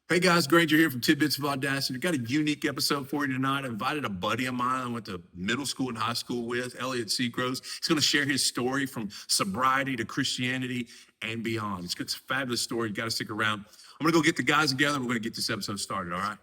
Hey guys, Granger here from Tidbits of Audacity. We've got a unique episode for you tonight. I invited a buddy of mine I went to middle school and high school with, Elliot Segroves. He's going to share his story from sobriety to Christianity and beyond. It's a fabulous story. You got to stick around. I'm going to go get the guys together. We're going to get this episode started, all right?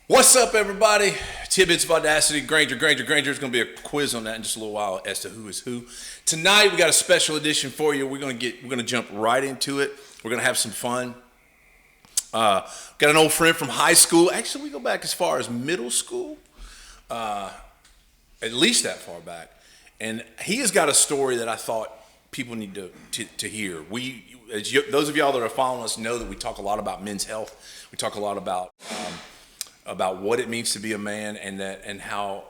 What's up, everybody? Tidbits of Audacity, Granger. There's going to be a quiz on that in just a little while as to who is who. Tonight, we got a special edition for you. We're going to jump right into it. We're going to have some fun. Got an old friend from high school. Actually, we go back as far as middle school, at least that far back. And he has got a story that I thought people need to hear. Those of y'all that are following us know that we talk a lot about men's health. We talk a lot about what it means to be a man, and how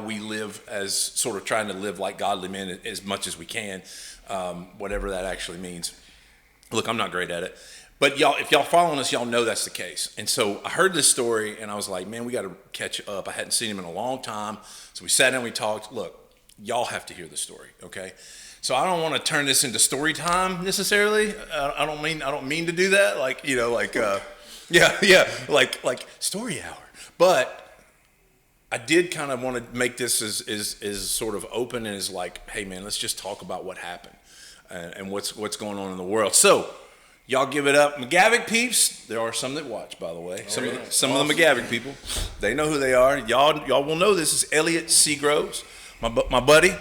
we live as sort of trying to live like godly men as much as we can, whatever that actually means. Look, I'm not great at it, but if y'all following us, y'all know that's the case. And so I heard this story, and I was like, man, we got to catch up. I hadn't seen him in a long time, so we sat down, we talked. Look, y'all have to hear the story, okay? So I don't want to turn this into story time necessarily. I don't mean to do that, like like story hour. But I did kind of want to make this as sort of open and as like, hey man, let's just talk about what happened and what's going on in the world. So y'all give it up, McGavick peeps. There are some that watch, by the way. Some of the McGavick people, they know who they are. Y'all will know this is Elliot Segroves, my buddy.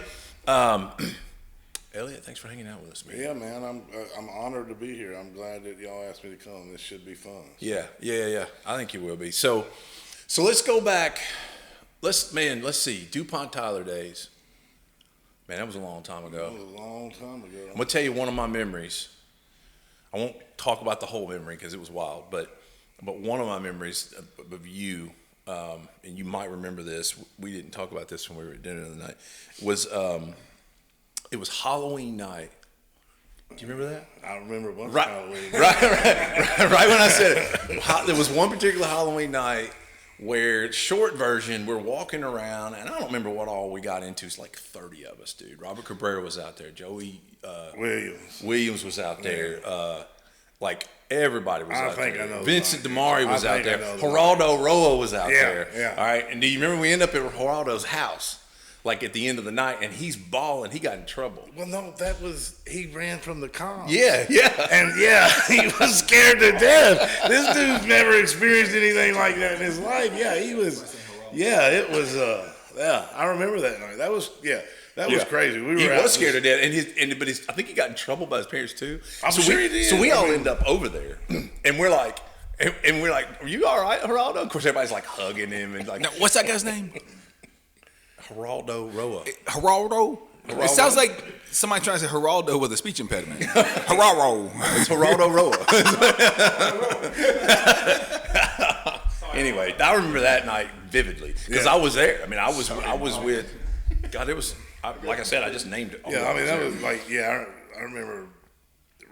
Elliot, thanks for hanging out with us, man. Yeah, man, I'm honored to be here. I'm glad that y'all asked me to come. This should be fun. Yeah. I think you will be. So let's go back. Let's see. DuPont Tyler days. Man, that was a long time ago. That was a long time ago. I'm gonna tell you one of my memories. I won't talk about the whole memory because it was wild, but one of my memories of you, and you might remember this. We didn't talk about this when we were at dinner the other night. It was Halloween night. Do you remember that? I remember one Right, Halloween. right when I said it. There was one particular Halloween night where, short version, we're walking around, and I don't remember what all we got into. It's like 30 of us, dude. Robert Cabrera was out there. Joey Williams was out there. Like, everybody was out there. I know Vincent Damari was out there. Geraldo Roa was out there. Yeah. All right, and do you remember we ended up at Geraldo's house? Like at the end of the night, and he's bawling. He got in trouble. Well, no, he ran from the cops. Yeah. And he was scared to death. This dude's never experienced anything like that in his life. Yeah, he was. Yeah, it was. I remember that night. That was crazy. He was scared to death, but I think he got in trouble by his parents too. I'm sure he did. So we all end up over there, and we're like, are you all right, Geraldo? Of course, everybody's like hugging him and like, now, what's that guy's name? Geraldo Roa. Geraldo? It sounds like somebody trying to say Geraldo with a speech impediment. Geraldo. It's Geraldo Roa. Anyway, I remember that night vividly because I was there. I mean, I was with. God, it was. Like I said, I just named it. Yeah, I mean that was like I remember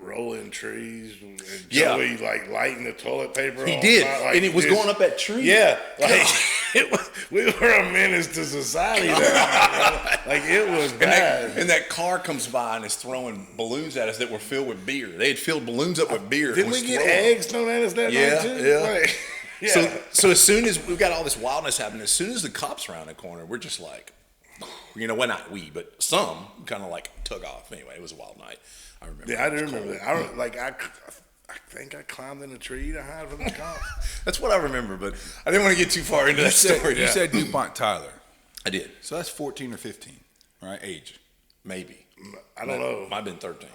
rolling trees and Joey like lighting the toilet paper. He did, and it was going up that tree. Yeah, like we were a menace to society there. Like it was bad. And that car comes by and is throwing balloons at us that were filled with beer. They had filled balloons up with beer. Didn't we get eggs thrown at us that night too? Yeah. Like, yeah. So as soon as we've got all this wildness happening, as soon as the cops round the corner, we're just like, well, not we, but some kind of like took off. Anyway, it was a wild night. I remember. Yeah, I do remember that. I think I climbed in a tree to hide from the cops. That's what I remember, but I didn't want to get too far into that story. You said DuPont Tyler. I did. So that's 14 or 15, right? Age. Maybe. I don't know. Might have been 13.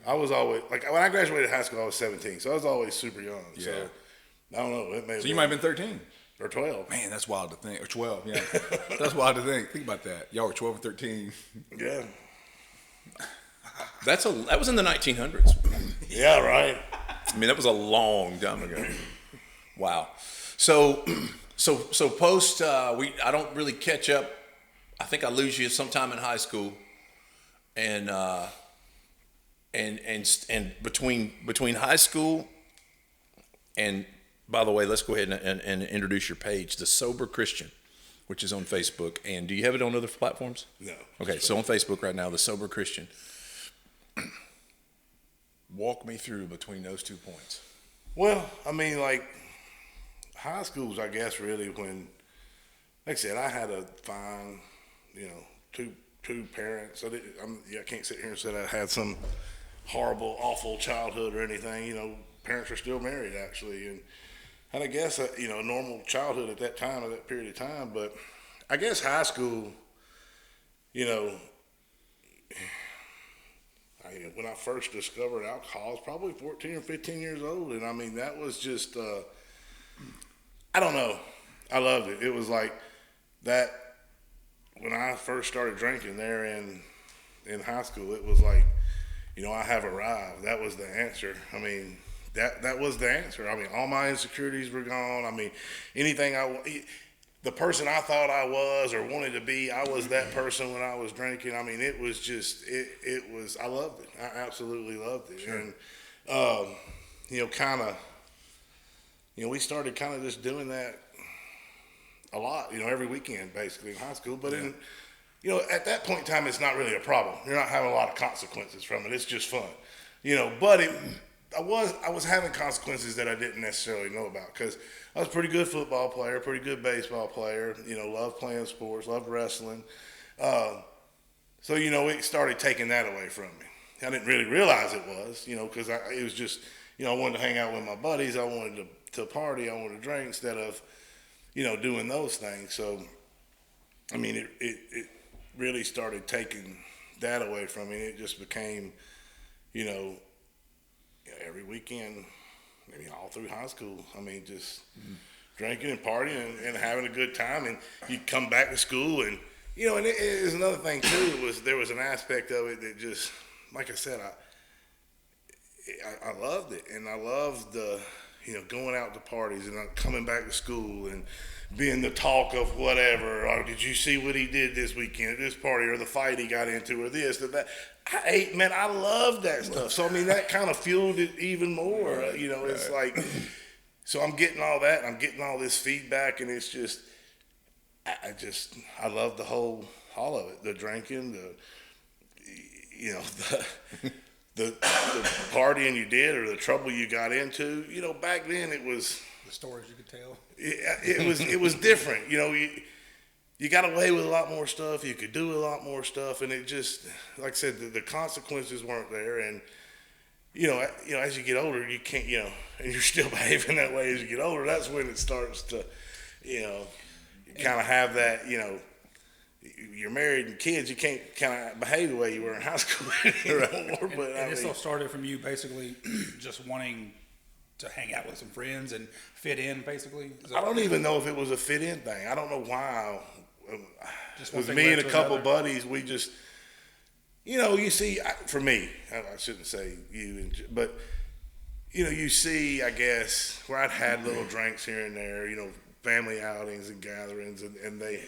I was always, like, when I graduated high school, I was 17, so I was always super young. Yeah. So, I don't know. So you might have been 13. or 12. Man, that's wild to think. Or 12, yeah. That's wild to think. Think about that. Y'all were 12 and 13. Yeah. That was in the 1900s. Yeah, right. I mean, that was a long time ago. Wow. So post I don't really catch up. I think I lose you sometime in high school, and between high school and, by the way, let's go ahead and introduce your page, The Sober Christian, which is on Facebook. And do you have it on other platforms? No. Okay, so on Facebook right now, The Sober Christian. Walk me through between those 2 points. Well, I mean, like, high school's, I guess, really when, like I said, I had a fine, two parents. I can't sit here and say I had some horrible, awful childhood or anything. Parents are still married, actually. And I guess, a normal childhood at that time, at that period of time. But I guess high school, when I first discovered alcohol, I was probably 14 or 15 years old. And I mean, that was just, I don't know. I loved it. It was like that when I first started drinking there in high school, it was like, I have arrived. That was the answer. I mean, that was the answer. I mean, all my insecurities were gone. I mean, the person I thought I was or wanted to be, I was that person when I was drinking. I mean, it was just, I loved it. I absolutely loved it. Sure. And, we started kind of just doing that a lot, every weekend basically in high school. But at that point in time, it's not really a problem. You're not having a lot of consequences from it. It's just fun, but I was having consequences that I didn't necessarily know about because I was a pretty good football player, pretty good baseball player, loved playing sports, loved wrestling. So, it started taking that away from me. I didn't really realize it was, because it was just, I wanted to hang out with my buddies. I wanted to party. I wanted to drink instead of, doing those things. So, I mean, it really started taking that away from me. It just became, every weekend, all through high school. I mean, just drinking and partying and having a good time. And you come back to school and, and it is another thing too, there was an aspect of it that just, like I said, I loved it. And I loved the, going out to parties and coming back to school and being the talk of whatever. Or did you see what he did this weekend at this party, or the fight he got into, or this, or that? I love that stuff. So, I mean, that kind of fueled it even more. It's like, so I'm getting all that, I'm getting all this feedback, and it's just, I love all of it. The drinking, the partying you did, or the trouble you got into. Back then it was, The stories you could tell. it was different. You got away with a lot more stuff. You could do a lot more stuff, and it just, like I said, the consequences weren't there. And as you get older, you can't, and you're still behaving that way as you get older. That's when it starts to, kind of have that, you're married and kids, you can't kind of behave the way you were in high school anymore. But and this all started from you basically just wanting to hang out with some friends and fit in, basically? I don't even know if it was a fit in thing. I don't know why. Just With one me thing and led a to couple another? buddies, we just, you see, for me, I shouldn't say you, but, you see, I guess, where I'd had little drinks here and there, family outings and gatherings, and they,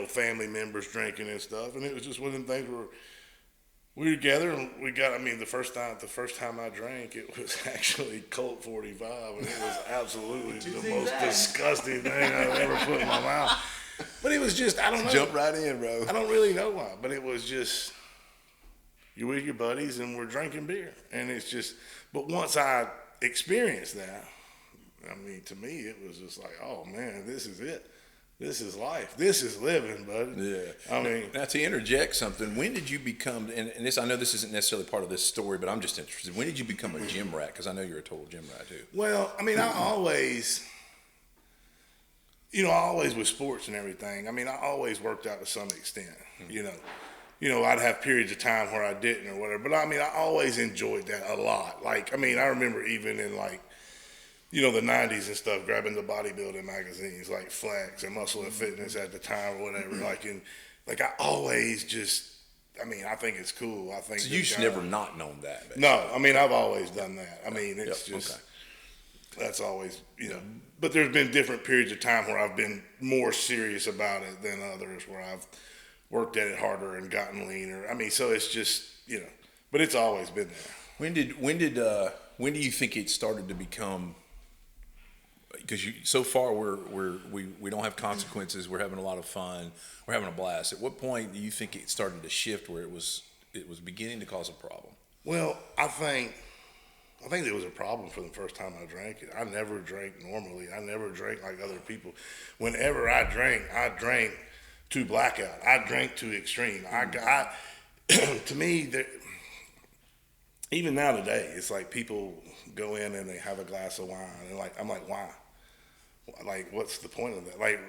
family members drinking and stuff. And it was just one of them things where we were together and the first time I drank, it was actually Colt 45, and it was absolutely the most disgusting thing I've ever put in my mouth. But it was just, I don't know. Jump right in, bro. I don't really know why, but it was just, you're with your buddies and we're drinking beer. And it's just, but once I experienced that, I mean, to me, it was just like, oh man, this is it. This is life. This is living, buddy. Yeah. I mean, now to interject something, when did you become, and this, I know this isn't necessarily part of this story, but I'm just interested. When did you become a gym rat? Because I know you're a total gym rat too. well, I mean, I always with sports and everything, I mean, I always worked out to some extent, I'd have periods of time where I didn't or whatever, but I mean, I always enjoyed that a lot. Like, I mean, I remember even in like, the 90s and stuff, grabbing the bodybuilding magazines like Flex and Muscle and Fitness at the time or whatever. I always just, I think it's cool. I think So you just never not known that. Basically. No, I've always done that. It's Yep, just, okay. that's always, but there's been different periods of time where I've been more serious about it than others, where I've worked at it harder and gotten leaner. So it's just, but it's always been there. When do you think it started to become? Because so far we don't have consequences. We're having a lot of fun. We're having a blast. At what point do you think it started to shift where it was beginning to cause a problem? Well, I think it was a problem for the first time I drank it. I never drank normally. I never drank like other people. Whenever I drank to blackout. I drank to extreme. To me, even now today, it's like people go in and they have a glass of wine, and I'm like, why? Like, what's the point of that? Like,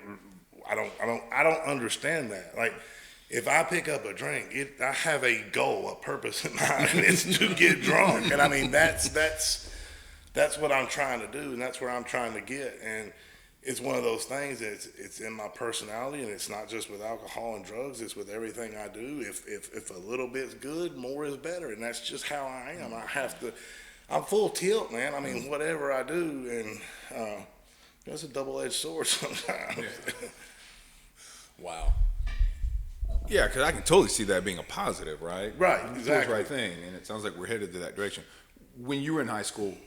I don't understand that. Like, if I pick up a drink, I have a goal, a purpose in mind, and it's to get drunk. And that's what I'm trying to do, and that's where I'm trying to get. And it's one of those things that it's in my personality, and it's not just with alcohol and drugs. It's with everything I do. If a little bit's good, more is better, and that's just how I am. I'm full tilt, man. Whatever I do, and it's a double-edged sword sometimes. Yeah. Wow. Yeah, because I can totally see that being a positive, right? Right, You do exactly. the right thing, and it sounds like we're headed to that direction. When you were in high school,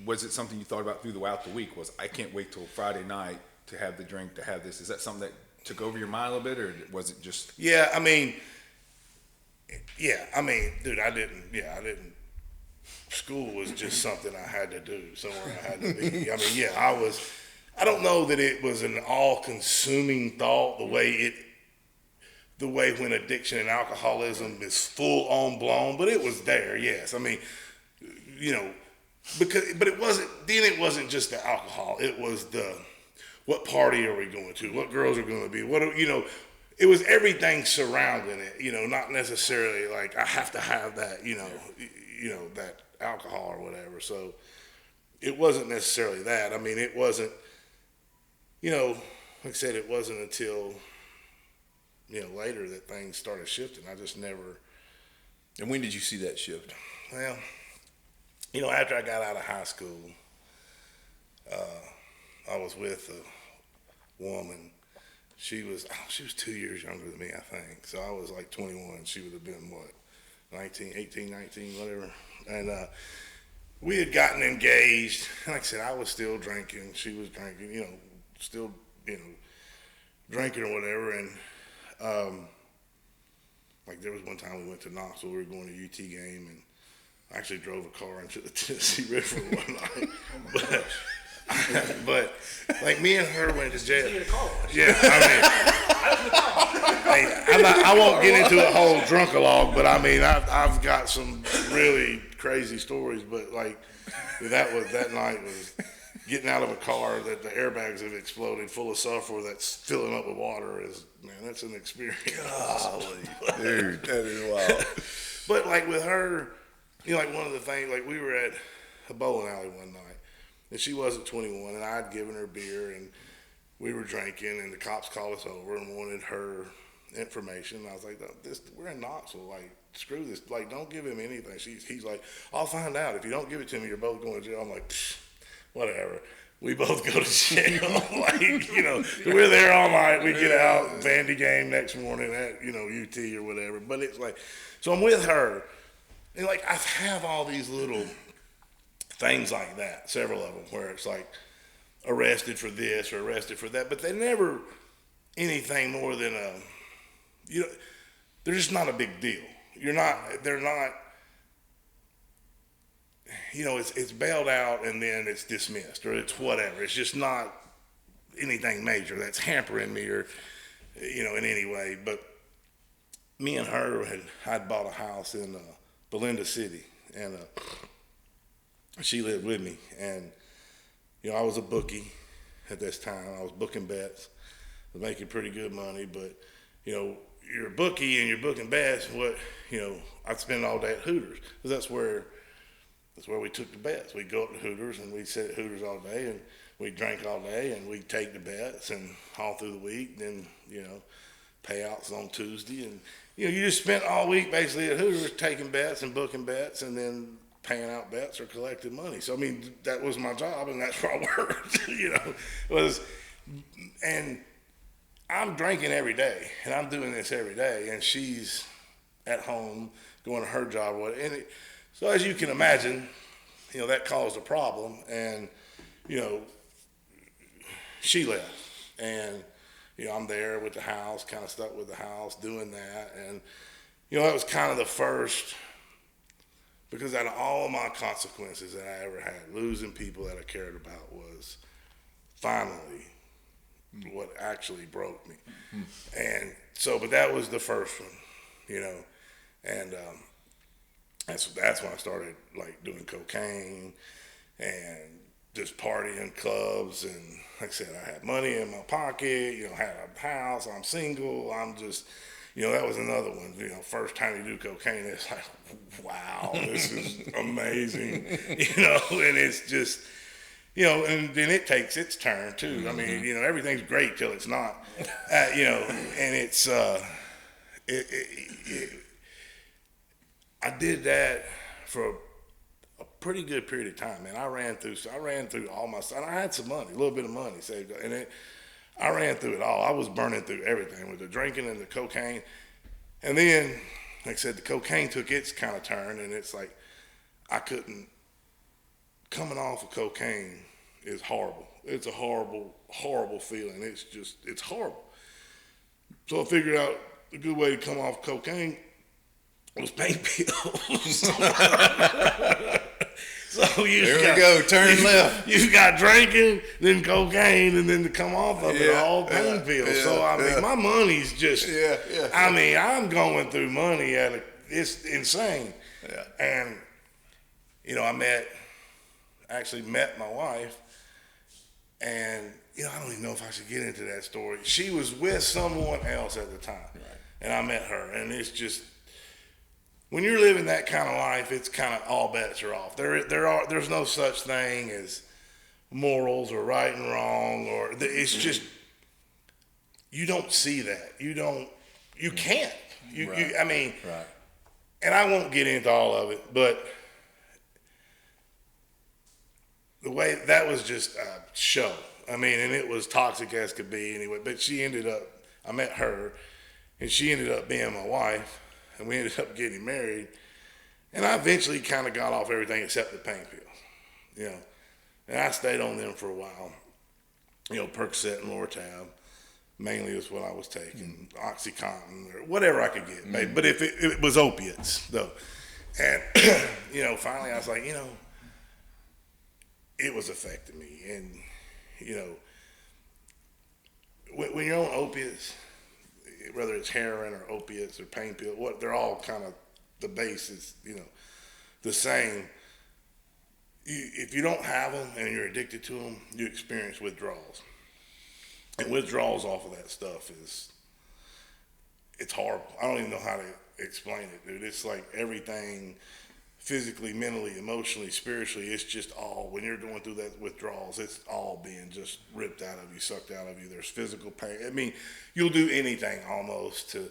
was it something you thought about throughout the week? I can't wait till Friday night to have the drink, to have this? Is that something that took over your mind a little bit, or was it just? Yeah, dude, I didn't. School was just something I had to do, somewhere I had to be. I don't know that it was an all-consuming thought the way when addiction and alcoholism is full on blown, but it was there, yes. But it wasn't just the alcohol. It was what party are we going to? What girls are going to be? It was everything surrounding it, not necessarily like I have to have that, that alcohol or whatever. So it wasn't necessarily that. It wasn't, like I said, it wasn't until, later that things started shifting. I just never. And when did you see that shift? Well, after I got out of high school, I was with a woman. She was 2 years younger than me, I think. So I was like 21. She would have been, 18, 19, whatever. And we had gotten engaged. Like I said, I was still drinking. She was drinking, still, drinking or whatever. And there was one time we went to Knoxville. We were going to a UT game, and I actually drove a car into the Tennessee River one night. But me and her went to jail. Yeah, I won't get into a whole drunk-a-log, but I've got some really crazy stories. But that night was getting out of a car that the airbags have exploded, full of sulfur that's filling up with water. That's an experience. Golly, dude, that is wild. But with her, one of the things, we were at a bowling alley one night, and she wasn't 21, and I'd given her beer, and we were drinking, and the cops called us over and wanted her information. And I was like, we're in Knoxville, screw this, don't give him anything. He's like, I'll find out. If you don't give it to me, you're both going to jail. I'm like, whatever. We both go to jail. We're there all night. We get out, Vandy game next morning at, UT or whatever. But it's so I'm with her, and I have all these little things like that, several of them, where it's arrested for this or arrested for that, but they never anything more than they're just not a big deal. They're not, it's bailed out and then it's dismissed, or it's whatever. It's just not anything major that's hampering me or, in any way. But me and her I'd bought a house in Belinda City, and she lived with me. And, I was a bookie at this time. I was booking bets. I was making pretty good money, but, you're a bookie and you're booking bets. I'd spend all day at Hooters, because that's where, That's where we took the bets. We'd go up to Hooters and we'd sit at Hooters all day and we'd drink all day and we'd take the bets and all through the week. Then, payouts on Tuesday. And, you just spent all week basically at Hooters taking bets and booking bets and then paying out bets or collecting money. So, I mean, that was my job and that's where I worked, and I'm drinking every day and I'm doing this every day. And she's at home going to her job. So as you can imagine, that caused a problem. And, she left. And, I'm there with the house, kind of stuck with the house, doing that. And, that was kind of the first, because out of all of my consequences that I ever had, losing people that I cared about was finally what actually broke me. And so, but that was the first one, and that's when I started like doing cocaine and just partying clubs. And like I said, I had money in my pocket, had a house, I'm single, I'm just, that was another one, first time you do cocaine, it's like, wow, this is amazing, and it's just, and then it takes its turn too. I mean, everything's great till it's not, and it's, I did that for a pretty good period of time, man. I ran through all my stuff. I had some money, a little bit of money saved up, and I ran through it all. I was burning through everything with the drinking and the cocaine. And then, like I said, the cocaine took its kind of turn, and it's like coming off of cocaine is horrible. It's a horrible, horrible feeling. It's horrible. So I figured out a good way to come off cocaine was pain pills. So turn left. You got drinking, then cocaine, and then to come off of it, all pain pills. Yeah, so I mean, my money's just. Yeah. I mean, I'm going through money it's insane. Yeah. And I actually met my wife, and I don't even know if I should get into that story. She was with someone else at the time, right. And I met her, and it's just. When you're living that kind of life, it's kind of all bets are off. There's no such thing as morals or right and wrong, or it's just you don't see that. You can't. Right. I mean, right. And I won't get into all of it, but the way that was just a show. I mean, and it was toxic as could be anyway. But I met her, and she ended up being my wife. And we ended up getting married. And I eventually kind of got off everything except the pain pills, And I stayed on them for a while. Percocet and Lortab mainly was what I was taking. Oxycontin or whatever I could get. Mm-hmm. But if it was opiates, though. And, finally I was like, it was affecting me. And, when you're on opiates, whether it's heroin or opiates or pain pills, they're all kind of, the base is, the same. If you don't have them and you're addicted to them, you experience withdrawals. And withdrawals off of that stuff it's horrible. I don't even know how to explain it, dude. It's like everything physically, mentally, emotionally, spiritually, it's just all, when you're going through that withdrawals, it's all being just ripped out of you, sucked out of you. There's physical pain. I mean, you'll do anything almost to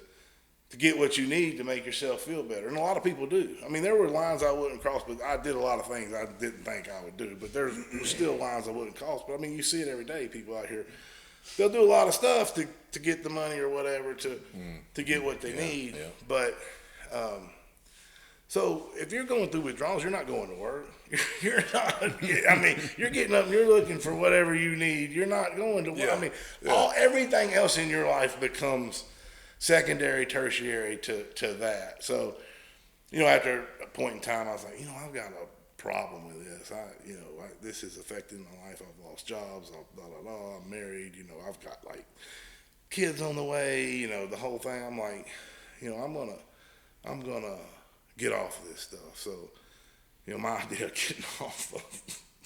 get what you need to make yourself feel better. And a lot of people do. I mean, there were lines I wouldn't cross, but I did a lot of things I didn't think I would do. But there's still lines I wouldn't cross. But I mean, you see it every day, people out here. They'll do a lot of stuff to get the money or whatever to get what they need. Yeah. But so if you're going through withdrawals, you're not going to work. You're not. I mean, you're getting up and you're looking for whatever you need. You're not going to work. Yeah. I mean, everything else in your life becomes secondary, tertiary to that. So, after a point in time, I was like, I've got a problem with this. This is affecting my life. I've lost jobs. I'm married. I've got like kids on the way. The whole thing. I'm like, I'm gonna get off of this stuff. So, my idea of getting off of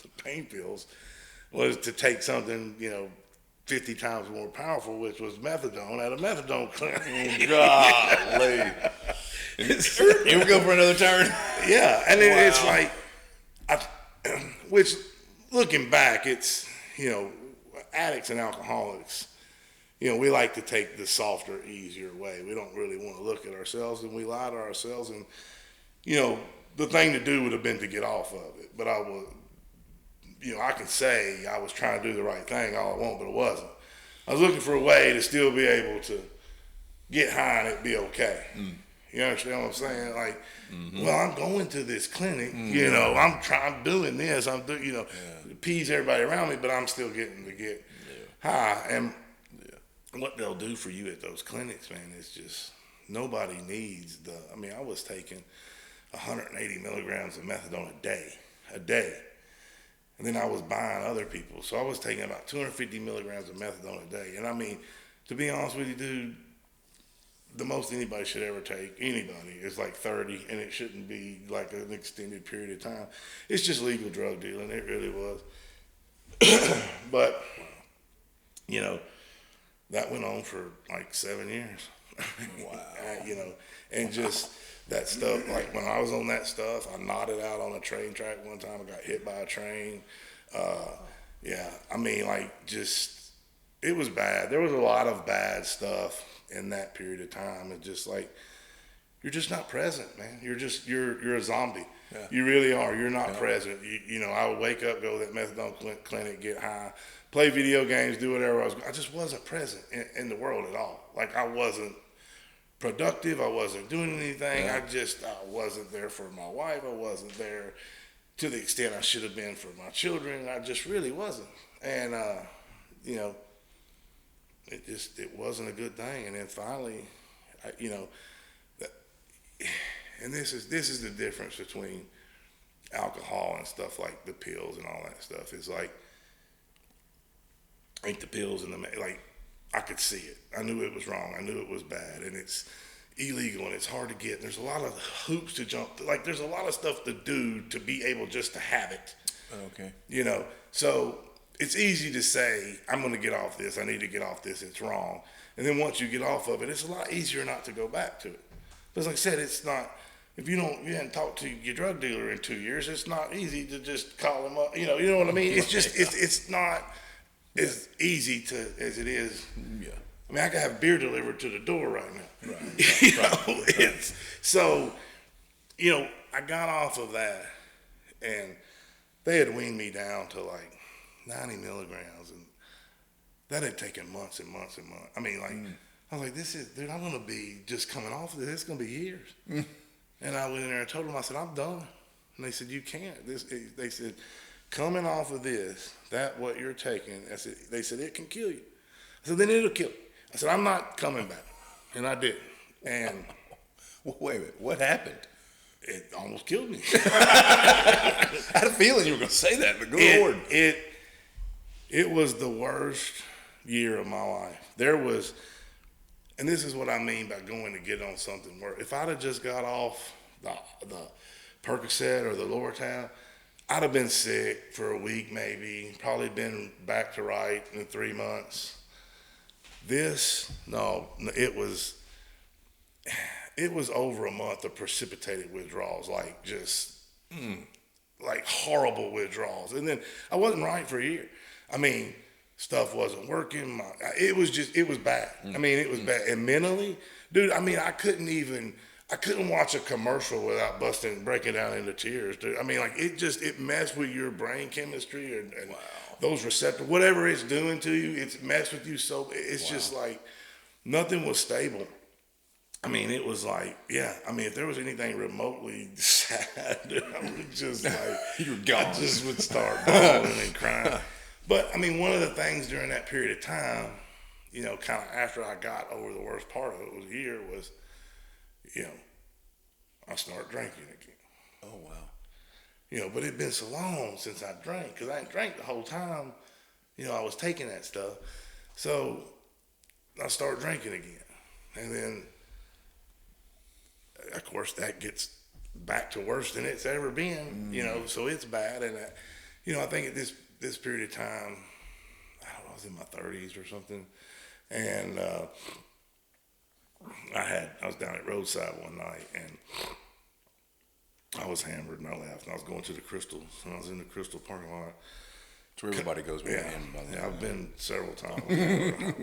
the pain pills was to take something, 50 times more powerful, which was methadone at a methadone clinic. Golly. Here we go for another turn. Yeah, and then it's like, which looking back, it's, addicts and alcoholics, we like to take the softer, easier way. We don't really want to look at ourselves, and we lie to ourselves. And, the thing to do would have been to get off of it. But I can say I was trying to do the right thing all I want, but it wasn't. I was looking for a way to still be able to get high and it be okay. You understand what I'm saying? Like, well, I'm going to this clinic, I'm doing this, appease everybody around me, but I'm still getting to get high. And what they'll do for you at those clinics, man, is just, nobody needs I was taking 180 milligrams of methadone a day. And then I was buying other people. So I was taking about 250 milligrams of methadone a day. And to be honest with you, dude, the most anybody should ever take, is like 30, and it shouldn't be like an extended period of time. It's just legal drug dealing. It really was. But, that went on for like 7 years. Wow. And just that stuff, like when I was on that stuff, I nodded out on a train track one time. I got hit by a train. It was bad. There was a lot of bad stuff in that period of time. It's just like, you're just not present, man. You're a zombie. Yeah. You really are. You're not present. I would wake up, go to that methadone clinic, get high, play video games, do whatever I just wasn't present in the world at all. Like, I wasn't productive. I wasn't doing anything. I wasn't there for my wife. I wasn't there to the extent I should have been for my children. I just really wasn't. And, it wasn't a good thing. And then finally, and this is the difference between alcohol and stuff like the pills and all that stuff. It's like, I think the pills and I could see it. I knew it was wrong. I knew it was bad, and it's illegal, and it's hard to get. There's a lot of hoops to jump through. Like, there's a lot of stuff to do to be able just to have it. Okay. So it's easy to say, I'm going to get off this. I need to get off this. It's wrong. And then once you get off of it, it's a lot easier not to go back to it. But like I said, it's not, if you hadn't talked to your drug dealer in 2 years, it's not easy to just call him up. You know what I mean? It's just, it's not as easy as it is. Yeah. I mean, I could have beer delivered to the door right now. Right. So, I got off of that, and they had weaned me down to like 90 milligrams, and that had taken months and months and months. I mean, like, I was like, dude, I'm going to be just coming off of this. It's going to be years. And I went in there and told them, I said, I'm done. And they said, you can't. They said, coming off of this, what you're taking, they said, it can kill you. I said, then it'll kill you. I said, I'm not coming back. And I did. And well, wait a minute, what happened? It almost killed me. I had a feeling you were going to say that, but good Lord. It was the worst year of my life. There was, and this is what I mean by going to get on something where if I'd have just got off the Percocet or the Lortab, I'd have been sick for a week maybe, probably been back to right in 3 months. It was over a month of precipitated withdrawals, like just like horrible withdrawals. And then I wasn't right for a year. I mean, stuff wasn't working. It was bad. I mean, it was bad. And mentally, dude, I mean, I couldn't watch a commercial without breaking down into tears, dude. I mean, like, it messed with your brain chemistry and wow. Those receptors, whatever it's doing to you, it's messed with you. So it's just like nothing was stable. I mean, it was like, I mean, if there was anything remotely sad, I would just like, you're gone. I just would start bawling and crying. But I mean, one of the things during that period of time, kind of after I got over the worst part of it was a year was, I started drinking again. Oh, wow. But it'd been so long since I drank, because I hadn't drank the whole time, I was taking that stuff. So I started drinking again. And then, of course, that gets back to worse than it's ever been, so it's bad. And, I think at this period of time, I was in my 30s or something, and I was down at Roadside one night, and I was hammered and I left. And I was going to the Crystal, and I was in the Crystal parking lot. That's where everybody goes. When Yeah, they're hammered, by the way. yeah, I've been several times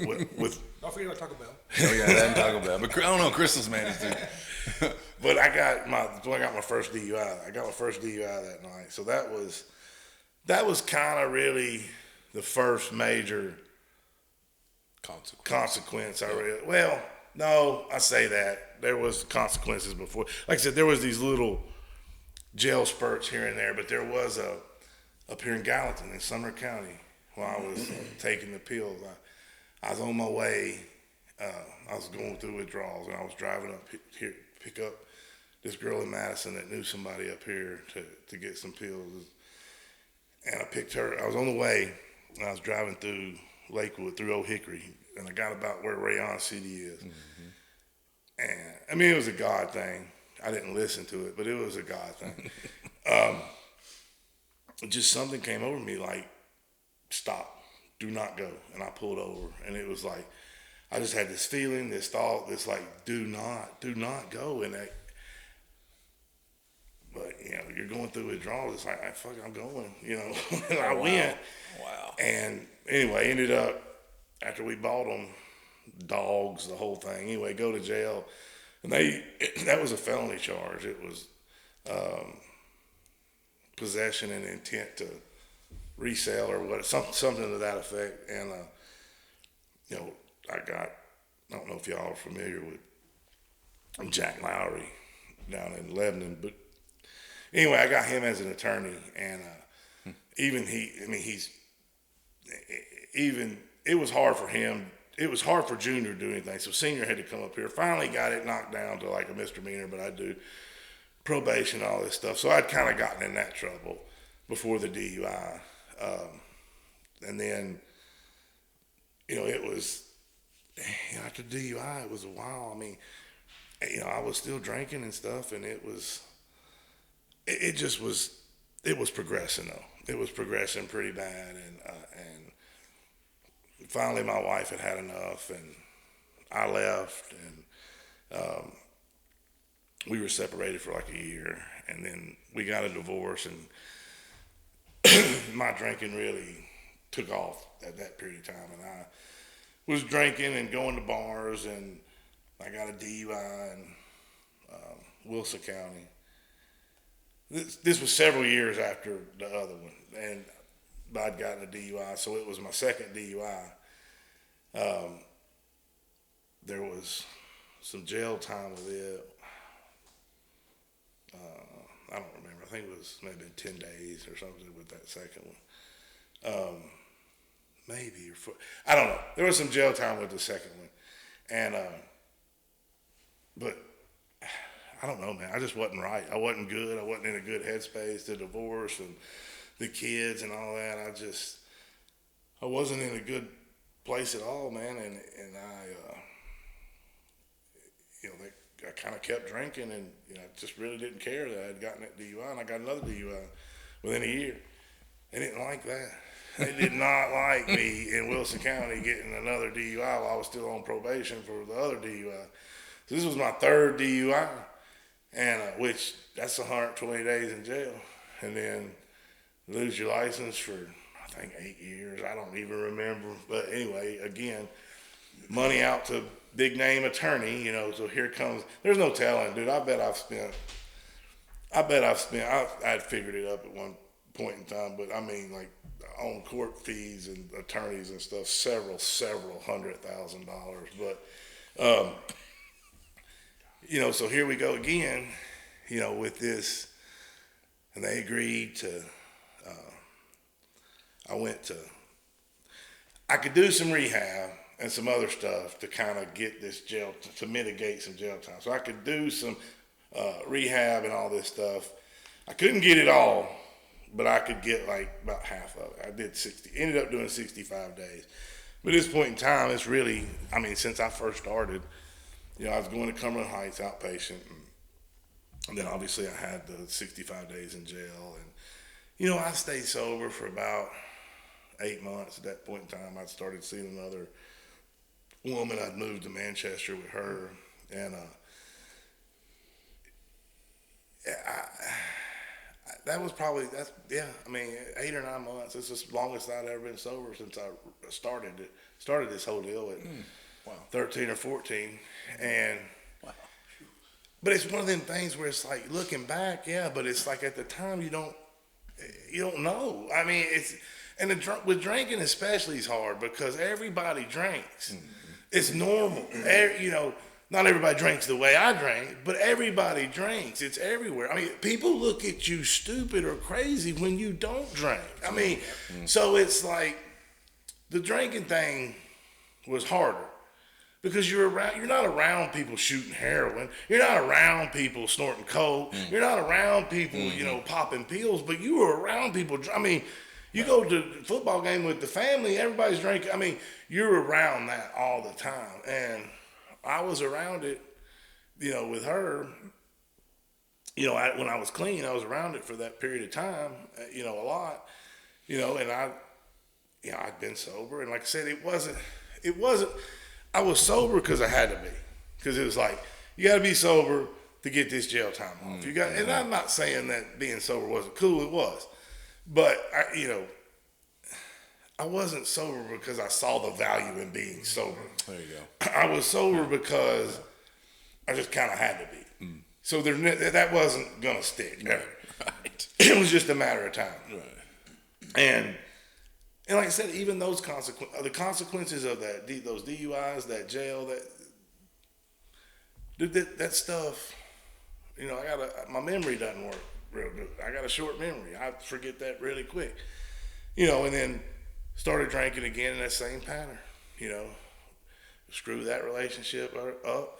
with Don't forget about Taco Bell. Oh yeah, that and Taco Bell. But I don't know, Crystal's man is too. But I got my first DUI. I got my first DUI that night. So that was kind of really the first major consequence. Well, no, I say that there was consequences before. Like I said, there was these little jail spurts here and there, but there was up here in Gallatin in Sumner County while I was taking the pills. I was on my way. I was going through withdrawals, and I was driving up here to pick up this girl in Madison that knew somebody up here to get some pills. And I picked her. I was on the way, and I was driving through Lakewood, through Old Hickory, and I got about where Rayon City is. Mm-hmm. And, I mean, it was a God thing. I didn't listen to it, but it was a God thing. Just something came over me like, stop, do not go. And I pulled over, and it was like, I just had this feeling, this thought, this like, do not go. And but, you know, you're going through withdrawals. It's like, fuck it, I'm going, you know. And I went. Wow. And anyway, ended up, after we bought them, dogs, the whole thing. Anyway, go to jail. And that was a felony charge. It was possession and intent to resell or what, something to that effect. And, you know, I don't know if y'all are familiar with Jack Lowry down in Lebanon, but anyway, I got him as an attorney, and it was hard for him. It was hard for Junior to do anything, so Senior had to come up here. Finally got it knocked down to like a misdemeanor, but I do probation, all this stuff. So I'd kind of gotten in that trouble before the DUI. And then, you know, it was, you know, after DUI, it was a while. I mean, you know, I was still drinking and stuff, and it was progressing though. It was progressing pretty bad, and finally my wife had enough, and I left, and we were separated for like a year, and then we got a divorce, and my drinking really took off at that period of time, and I was drinking and going to bars, and I got a DUI in Wilson County. This was several years after the other one, and I'd gotten a DUI, so it was my second DUI. There was some jail time with it. I don't remember. I think it was maybe 10 days or something with that second one. Maybe, I don't know. There was some jail time with the second one. And, but I don't know, man. I just wasn't right. I wasn't good. I wasn't in a good headspace. The divorce and the kids and all that. I wasn't in a good place at all, man. And I, you know, I kind of kept drinking, and you know, I just really didn't care that I had gotten that DUI, and I got another DUI within a year. They didn't like that. They did not like me in Wilson County getting another DUI while I was still on probation for the other DUI. So this was my third DUI, and which that's 120 days in jail, and then lose your license for I think 8 years. I don't even remember, but anyway, again, money out to big name attorney, you know. So here comes. There's no telling, dude. I'd figured it up at one point in time, but I mean, like on court fees and attorneys and stuff, several $100,000. But you know, so here we go again, you know, with this, and they agreed to. I could do some rehab and some other stuff to kind of get this jail, to mitigate some jail time. So I could do some rehab and all this stuff. I couldn't get it all, but I could get like about half of it. I did ended up doing 65 days. But at this point in time, it's really, I mean, since I first started, you know, I was going to Cumberland Heights outpatient, and then obviously I had the 65 days in jail. And, you know, I stayed sober for about 8 months. At that point in time, I started seeing another woman. I'd moved to Manchester with her, and that was probably, I mean, 8 or 9 months. It's the longest I'd ever been sober since I started this whole deal at 13 or 14. And, but it's one of them things where it's like looking back, but it's like at the time you don't know. I mean, with drinking especially is hard because everybody drinks. It's normal. Not everybody drinks the way I drink, but everybody drinks. It's everywhere. I mean, people look at you stupid or crazy when you don't drink. I mean, so it's like the drinking thing was harder because you're not around people shooting heroin. You're not around people snorting coke. You're not around people, popping pills, but you were around people. I mean, you go to the football game with the family, everybody's drinking. I mean, you're around that all the time. And I was around it, with her, when I was clean, I was around it for that period of time, a lot, and I'd been sober. And like I said, it wasn't, I was sober because I had to be, because it was like, you got to be sober to get this jail time off. And I'm not saying that being sober wasn't cool, it was, but I wasn't sober because I saw the value in being sober. There you go. I was sober because I just kind of had to be. So that wasn't going to stick. Right. It was just a matter of time. Right. And like I said, even those the consequences of those DUIs, that jail, that stuff, my memory doesn't work real good. I got a short memory. I forget that really quick. And then started drinking again in that same pattern, screw that relationship up,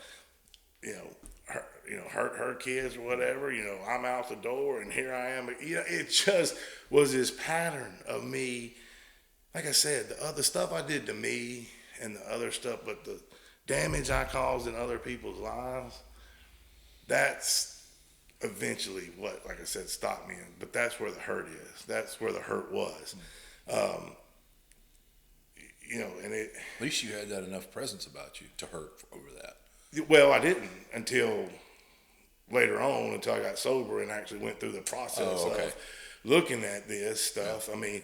hurt her kids or whatever, I'm out the door and here I am. It just was this pattern of me, like I said, the other stuff I did to me and the other stuff, but the damage I caused in other people's lives, that's eventually what, like I said, stopped me. But that's where the hurt is. That's where the hurt was. And At least you had that enough presence about you to hurt over that. Well, I didn't until later on, until I got sober and actually went through the process of looking at this stuff. I mean,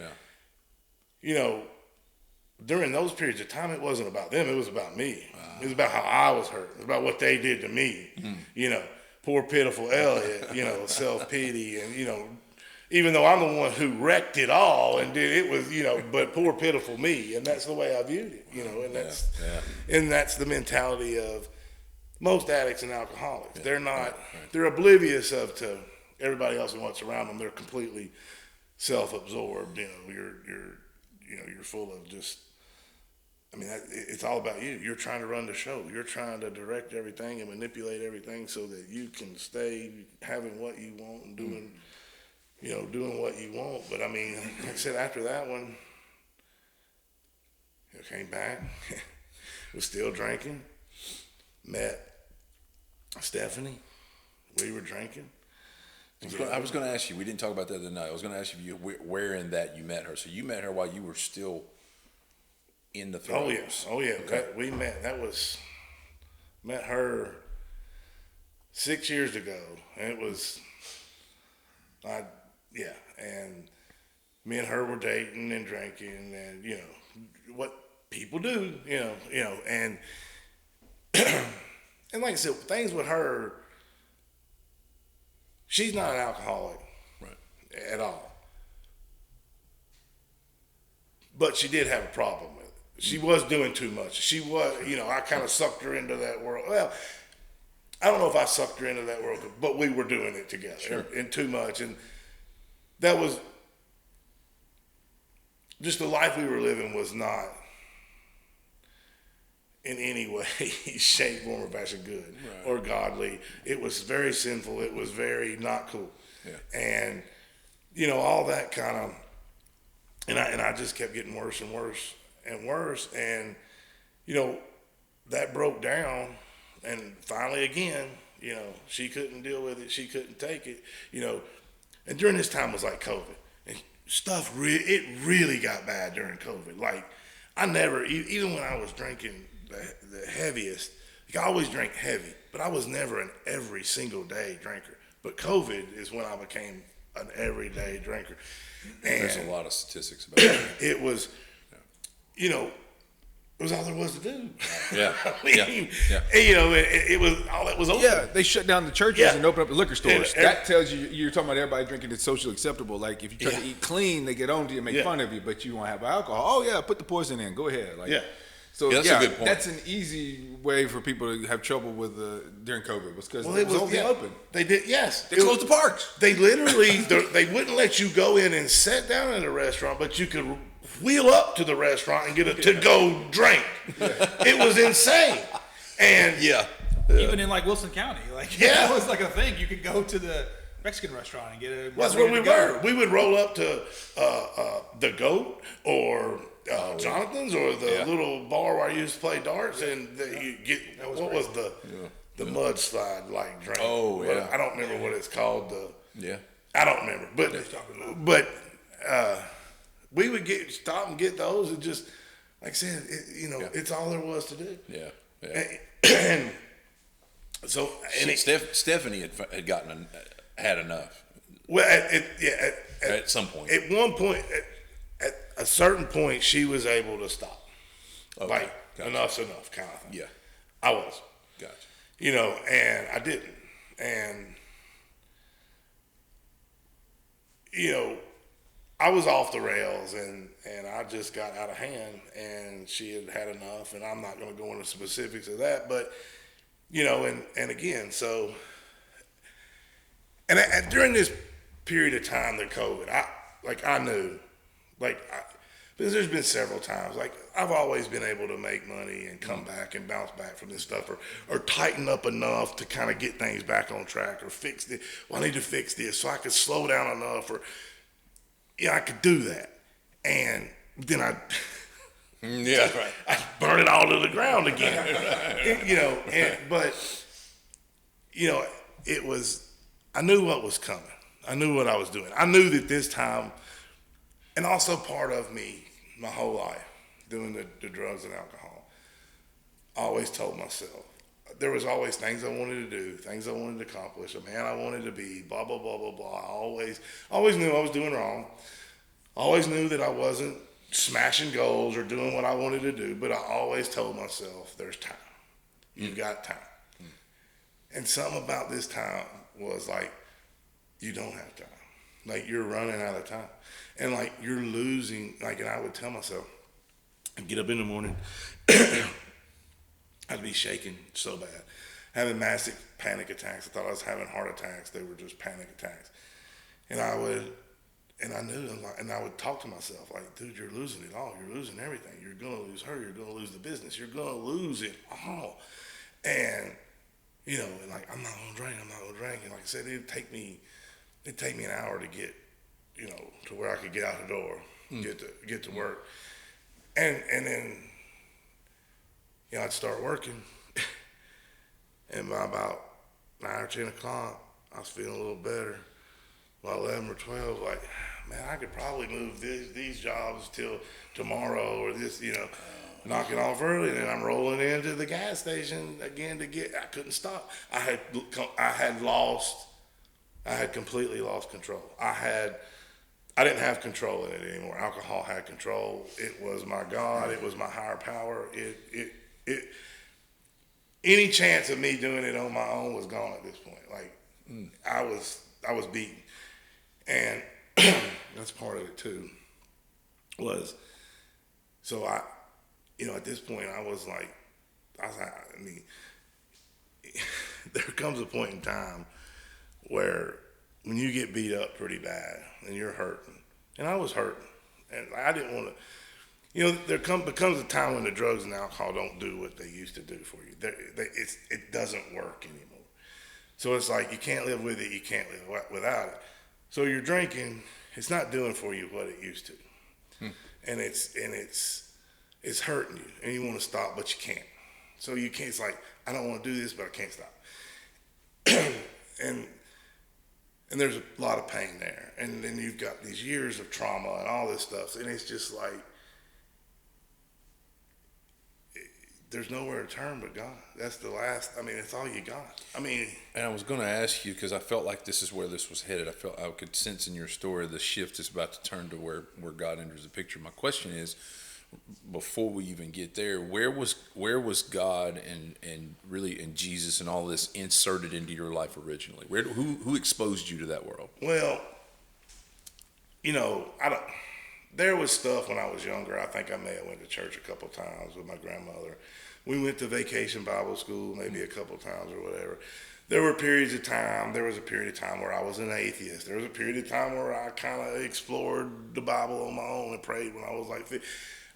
during those periods of time, it wasn't about them. It was about me. It was about how I was hurt. It was about what they did to me. Poor pitiful Elliot, self-pity and, even though I'm the one who wrecked it all and did it was, but poor pitiful me. And that's the way I viewed it, and that's the mentality of most addicts and alcoholics. They're not, they're oblivious to everybody else and what's around them. They're completely self-absorbed. You're full of just, it's all about you. You're trying to run the show. You're trying to direct everything and manipulate everything so that you can stay having what you want and doing what you want. But like I said, after that one, I came back, was still drinking, met Stephanie, we were drinking. I was going to ask you, we didn't talk about that the other night. I was going to ask you where in that you met her. So you met her while you were still in the throes. Oh yeah. Okay. Met her 6 years ago, and it was, and me and her were dating and drinking, and what people do, and and like I said, things with her, she's not an alcoholic, at all, but she did have a problem with it. She was doing too much. She was, I kind of sucked her into that world. Well, I don't know if I sucked her into that world, but we were doing it together and too much. And that was just the life we were living was not in any way, shape, form, or fashion good or godly. It was very sinful. It was very not cool. Yeah. And, all that kind of, and I just kept getting worse and worse and worse. And, that broke down. And finally, again, she couldn't deal with it. She couldn't take it, And during this time was like COVID. And stuff, it really got bad during COVID. Like, I never, even when I was drinking the heaviest, I always drank heavy, but I was never an every single day drinker. But COVID is when I became an everyday drinker. There's a And lot of statistics about that. it was, you know, it was all there was to do. Yeah. I mean, Yeah. you know, it was all that was open. Yeah, they shut down the churches Yeah. and open up the liquor stores. And That tells you, you're talking about everybody drinking it's socially acceptable. Like if you try to Yeah. eat clean, they get on to you and make Yeah. fun of you, but you want to have alcohol. Oh yeah, put the poison in. Go ahead. Like, Yeah. So Yeah, that's a good point. that's an easy way for people to have trouble with during COVID was because Well, it was only yeah, open. They did, yes. They closed the parks. They literally, they wouldn't let you go in and sit down at a restaurant, but you could wheel up to the restaurant and get a to-go drink. It was insane. And Yeah. Even in like Wilson County, like Yeah. that was like a thing. You could go to the Mexican restaurant and get a. that's where we margarita were. to We would roll up to the Goat or Jonathan's or the little bar where I used to play darts, and you get what was the mudslide like drink? Oh, yeah. I don't remember what it's called. Yeah. I don't remember, but we would stop and get those, and just like I said, it's all there was to do. Yeah. Yeah. And so, Stephanie had had enough well, at some point. at one point, at a certain point, she was able to stop. Okay, Like gotcha. enough's enough, kind of thing. Yeah. I was, Gotcha. and I didn't, and I was off the rails, and I just got out of hand, and she had enough, and I'm not going to go into specifics of that, but and again, so, and during this period of time, the COVID, I knew, because there's been several times, like I've always been able to make money and come back and bounce back from this stuff, or tighten up enough to kind of get things back on track, or fix it. Well, I need to fix this so I could slow down enough, or I could do that, and then Yeah. Right. I burn it all to the ground again. But it was, I knew what was coming. I knew what I was doing. I knew that this time, and also part of me, my whole life, doing the drugs and alcohol, I always told myself, there was always things I wanted to do, things I wanted to accomplish, a man I wanted to be, blah, blah, blah, blah, blah. I always knew I was doing wrong. I always knew that I wasn't smashing goals or doing what I wanted to do, but I always told myself, there's time. You've got time. And something about this time was like, you don't have time. Like, you're running out of time. And like, you're losing, like, and I would tell myself, I'd get up in the morning, I'd be shaking so bad, having massive panic attacks. I thought I was having heart attacks. They were just panic attacks. And I knew, and I would talk to myself like, dude, you're losing it all. You're losing everything. You're going to lose her. You're going to lose the business. You're going to lose it all. And, and like, I'm not going to drink. I'm not going to drink. And like I said, it'd take me an hour to get, to where I could get out the door, get to work. And then, I'd start working. And by about 9 or 10 o'clock, I was feeling a little better. By 11 or 12, like, man, I could probably move these jobs till tomorrow, or this, knock it off early. And then I'm rolling into the gas station again I couldn't stop. I had completely lost control. I didn't have control in it anymore. Alcohol had control. It was my God. It was my higher power. Any chance of me doing it on my own was gone at this point. Like, I was beaten. And that's part of it too, so at this point I was like, there comes a point in time where when you get beat up pretty bad and you're hurting, and I was hurting, and I didn't want to, becomes a time when the drugs and alcohol don't do what they used to do for you. It doesn't work anymore. So it's like, you can't live with it, you can't live without it. So you're drinking, it's not doing for you what it used to. And it's hurting you, and you want to stop, but you can't. So you can't, it's like, I don't want to do this, but I can't stop. and there's a lot of pain there. And then you've got these years of trauma and all this stuff, and it's just like, there's nowhere to turn but God. That's the last. I mean, it's all you got. I mean, And I was going to ask you, because I felt like this is where this was headed. I could sense in your story the shift is about to turn to where God enters the picture. My question is, before we even get there, where was God and really and Jesus and all this inserted into your life originally? Who exposed you to that world? well, I don't. There was stuff when I was younger. I think I may have went to church a couple times with my grandmother. We went to vacation Bible school maybe a couple times or whatever. There were periods of time. There was a period of time where I was an atheist. There was a period of time where I kind of explored the Bible on my own and prayed when I was like 50.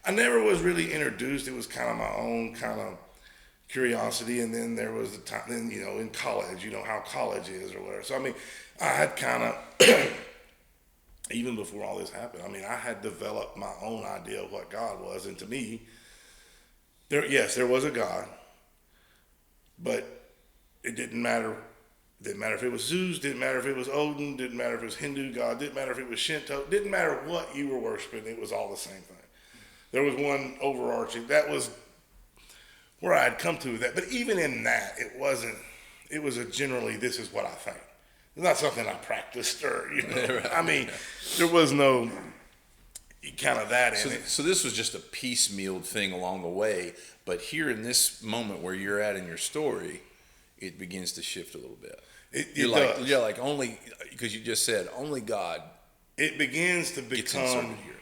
I never was really introduced. It was kind of my own kind of curiosity. And then there was the time, then, in college, how college is or whatever. So, I mean, I had kind of, even before all this happened, I mean, I had developed my own idea of what God was. And to me, there was a God, but it didn't matter. It didn't matter if it was Zeus, didn't matter if it was Odin, didn't matter if it was Hindu God, didn't matter if it was Shinto, didn't matter what you were worshiping, it was all the same thing. There was one overarching, that was where I had come to that. But even in that, it was a generally, this is what I think. It's not something I practiced or, Right. I mean, there was no kind of that in it. So this was just a piecemeal thing along the way, but here in this moment where you're at in your story, it begins to shift a little bit. You're like only, because you just said only God It begins to gets become inserted here.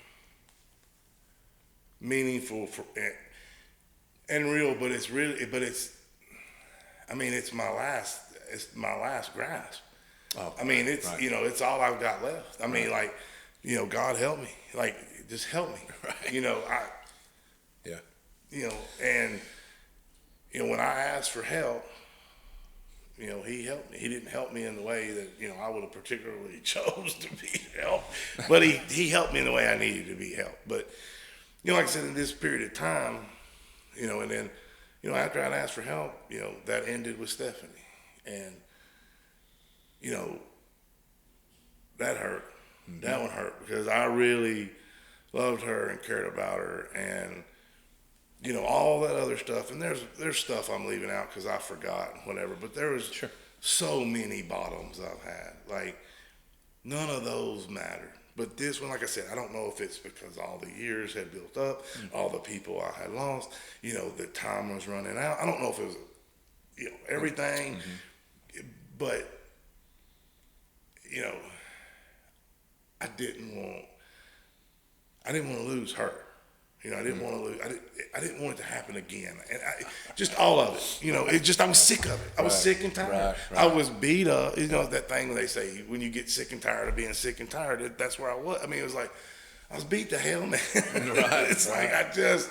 meaningful and real, but it's my last grasp. Oh, I mean, it's, right. It's all I've got left. I mean, like, God help me, like, just help me, Right. Yeah. And, when I asked for help, he helped me. He didn't help me in the way that, I would have particularly chose to be helped, but he helped me in the way I needed to be helped. But, like I said, in this period of time, and then, after I'd asked for help, that ended with Stephanie. And, that hurt. Mm-hmm. That one hurt because I really loved her and cared about her and, all that other stuff. And there's stuff I'm leaving out because I forgot and whatever. But there was so many bottoms I've had. Like, none of those mattered. But this one, like I said, I don't know if it's because all the years had built up, all the people I had lost, the time was running out. I don't know if it was, everything. Mm-hmm. But, I didn't want to lose her. I didn't want to lose. I didn't want it to happen again. And just all of it. I was sick of it. I was sick and tired. Right. I was beat up. That thing when they say when you get sick and tired of being sick and tired. That's where I was. I mean, it was like I was beat to hell, man. Right. It's like I just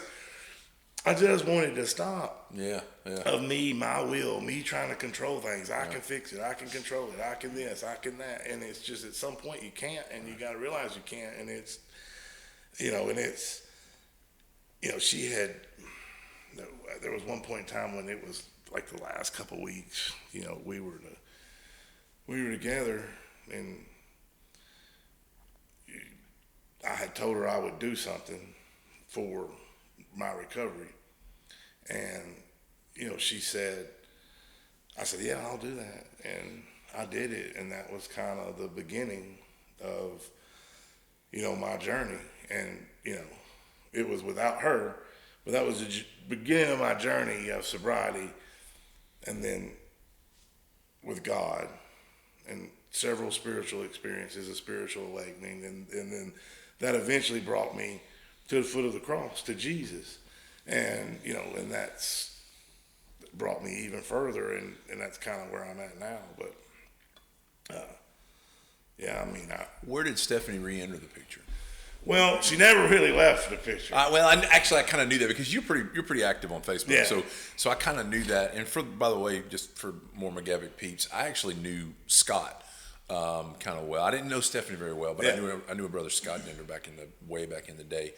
wanted to stop. Yeah. Of me, my will, me trying to control things. I can fix it. I can control it. I can this. I can that. And it's just at some point you can't, and you got to realize you can't. And it's, she had. There was one point in time when it was like the last couple of weeks. We were together, and I had told her I would do something for my recovery, and she said, I said, yeah, I'll do that. And I did it. And that was kind of the beginning of, my journey. And, it was without her, but that was the beginning of my journey of sobriety. And then with God and several spiritual experiences, a spiritual awakening. And then that eventually brought me to the foot of the cross, to Jesus. And, and that's brought me even further, and that's kind of where I'm at now. But, Where did Stephanie re-enter the picture? Well, she never really left the picture. I kind of knew that because you're pretty active on Facebook. Yeah. So I kind of knew that. And by the way, just for more McGavick peeps, I actually knew Scott kind of well. I didn't know Stephanie very well, but I knew her brother Scott Dender way back in the day.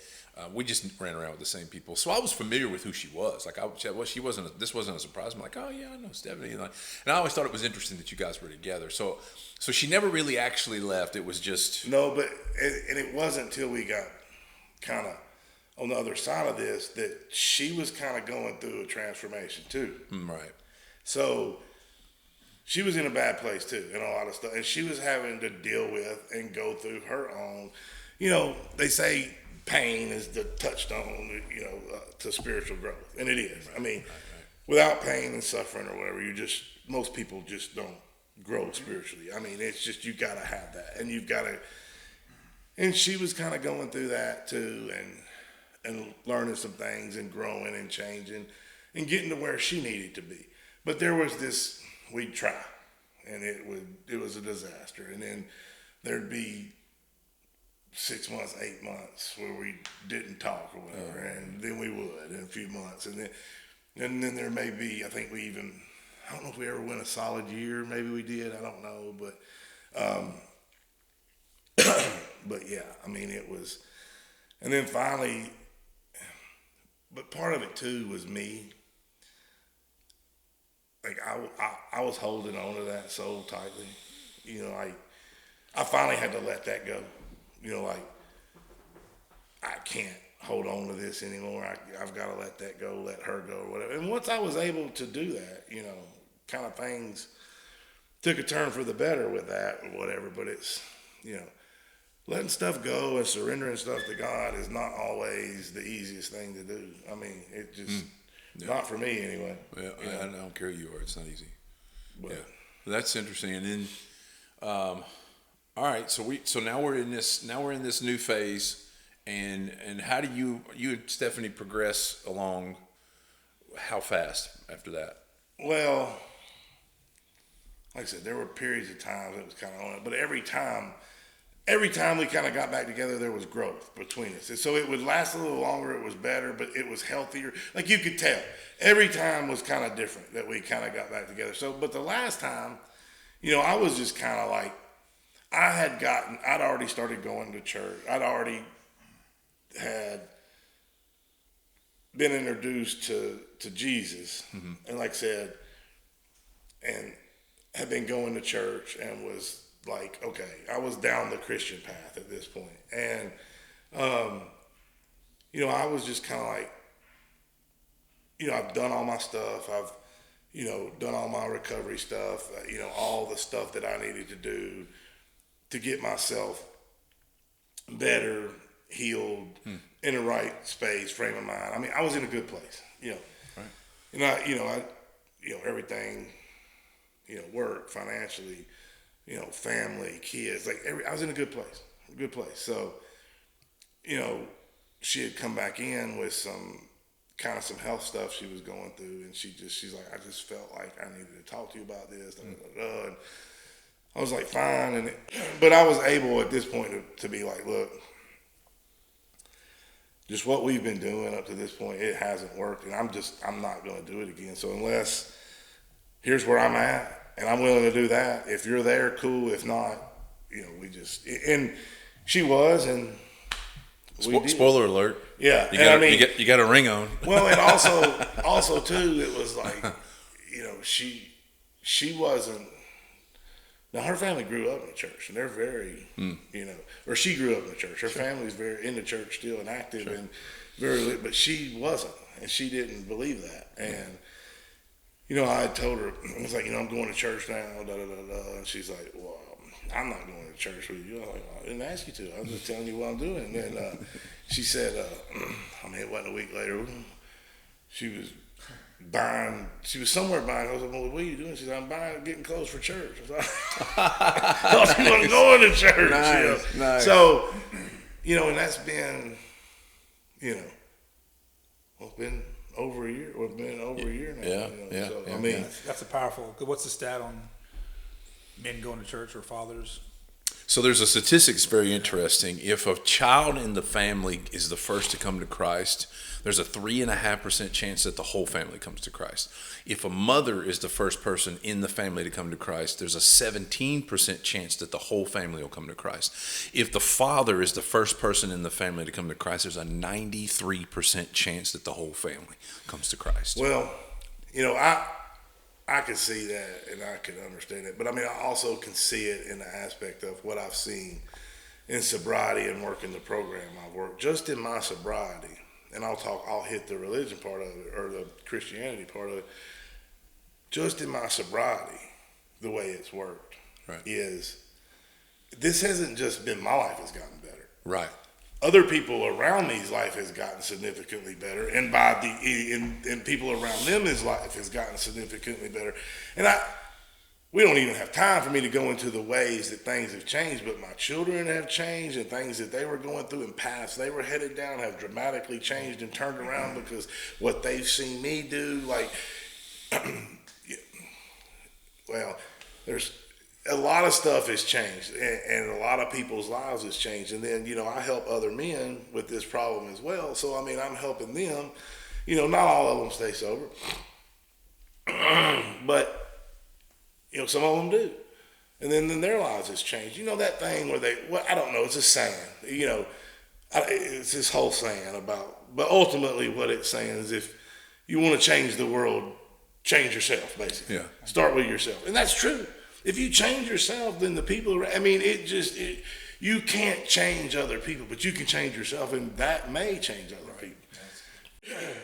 We just ran around with the same people, so I was familiar with who she was. Like, this wasn't a surprise. I'm like, oh yeah, I know Stephanie, and I always thought it was interesting that you guys were together. So she never really actually left. It was just No, but it wasn't until we got kind of on the other side of this that she was kind of going through a transformation too. Right. So she was in a bad place too, and a lot of stuff, and she was having to deal with and go through her own. They say pain is the touchstone, to spiritual growth, and it is. I mean, without pain and suffering or whatever, most people just don't grow spiritually. I mean, it's just you got to have that, and you've got to. And she was kind of going through that too, and learning some things and growing and changing and getting to where she needed to be. But there was this, we'd try, and it was a disaster. And then there'd be 6 months, 8 months where we didn't talk or whatever, and then we would in a few months. And then there may be, I think I don't know if we ever went a solid year. Maybe we did. I don't know. But yeah, I mean, it was, and then finally, but part of it too was me. Like I was holding on to that so tightly, I finally had to let that go. I can't hold on to this anymore. I've got to let that go, let her go, or whatever. And once I was able to do that, kind of things took a turn for the better with that or whatever. But it's, letting stuff go and surrendering stuff to God is not always the easiest thing to do. I mean, it just, not for me anyway. Well, I don't care who you are. It's not easy. But, Yeah. That's interesting. And then, all right. So now we're in this new phase, and how do you and Stephanie progress along? How fast after that? Well, like I said, there were periods of times it was kind of on it, but every time we kind of got back together, there was growth between us. And so it would last a little longer, it was better, but it was healthier. Like you could tell, every time was kind of different that we kind of got back together. So, but the last time, I was just kind of like, I'd already started going to church. I'd already had been introduced to Jesus. Mm-hmm. And like I said, and had been going to church and was like, okay, I was down the Christian path at this point. And, I was just kind of like, I've done all my stuff. I've, done all my recovery stuff, all the stuff that I needed to do to get myself better, healed, in the right space, frame of mind. I mean, I was in a good place, Right. And everything, work, financially, family, kids, I was in a good place. So, she had come back in with some health stuff she was going through, and she's like, I just felt like I needed to talk to you about this. And I was like, fine. But I was able at this point to be like, look, just what we've been doing up to this point, it hasn't worked, and I'm not going to do it again. So here's where I'm at. And I'm willing to do that. If you're there, cool. If not, and she was, and we did. Spoiler alert. Yeah. You got a ring on. Well, and also too, it was like, she wasn't, now her family grew up in the church, and they're very, or she grew up in the church. Her family's very in the church still and active and very, but she wasn't, and she didn't believe that. And, I told her, I was like, I'm going to church now, and she's like, well, I'm not going to church with you. I was like, I didn't ask you to. I was just telling you what I'm doing. And then she said, it wasn't a week later. She was somewhere buying. I was like, well, what are you doing? She said, I'm getting clothes for church. I was like, thought you wasn't going to church. Nice. So, and that's been, it's been over a year. It's been over a year now. Yeah. So, Yeah. I mean, That's a powerful. What's the stat on men going to church or fathers? So there's a statistic that's very interesting. If a child in the family is the first to come to Christ, there's a 3.5% chance that the whole family comes to Christ. If a mother is the first person in the family to come to Christ, there's a 17% chance that the whole family will come to Christ. If the father is the first person in the family to come to Christ, there's a 93% chance that the whole family comes to Christ. Well, I could see that and I could understand it. But I mean, I also can see it in the aspect of what I've seen in sobriety and working the program I've worked. Just in my sobriety, and I'll hit the religion part of it or the Christianity part of it. Just in my sobriety, the way it's worked is this hasn't just been my life has gotten better. Right. Other people around me's life has gotten significantly better, and and people around them his life has gotten significantly better. And we don't even have time for me to go into the ways that things have changed, but my children have changed, and things that they were going through and paths they were headed down have dramatically changed and turned around because what they've seen me do, like, well, there's a lot of stuff has changed, and a lot of people's lives has changed. And then, I help other men with this problem as well. So, I mean, I'm helping them. Not all of them stay sober, but some of them do. And then their lives has changed. That thing where I don't know, it's a saying, it's this whole saying about, but ultimately what it's saying is if you want to change the world, change yourself, basically. Yeah. Start with yourself. And that's true. If you change yourself, then the people around, you can't change other people, but you can change yourself, and that may change other people.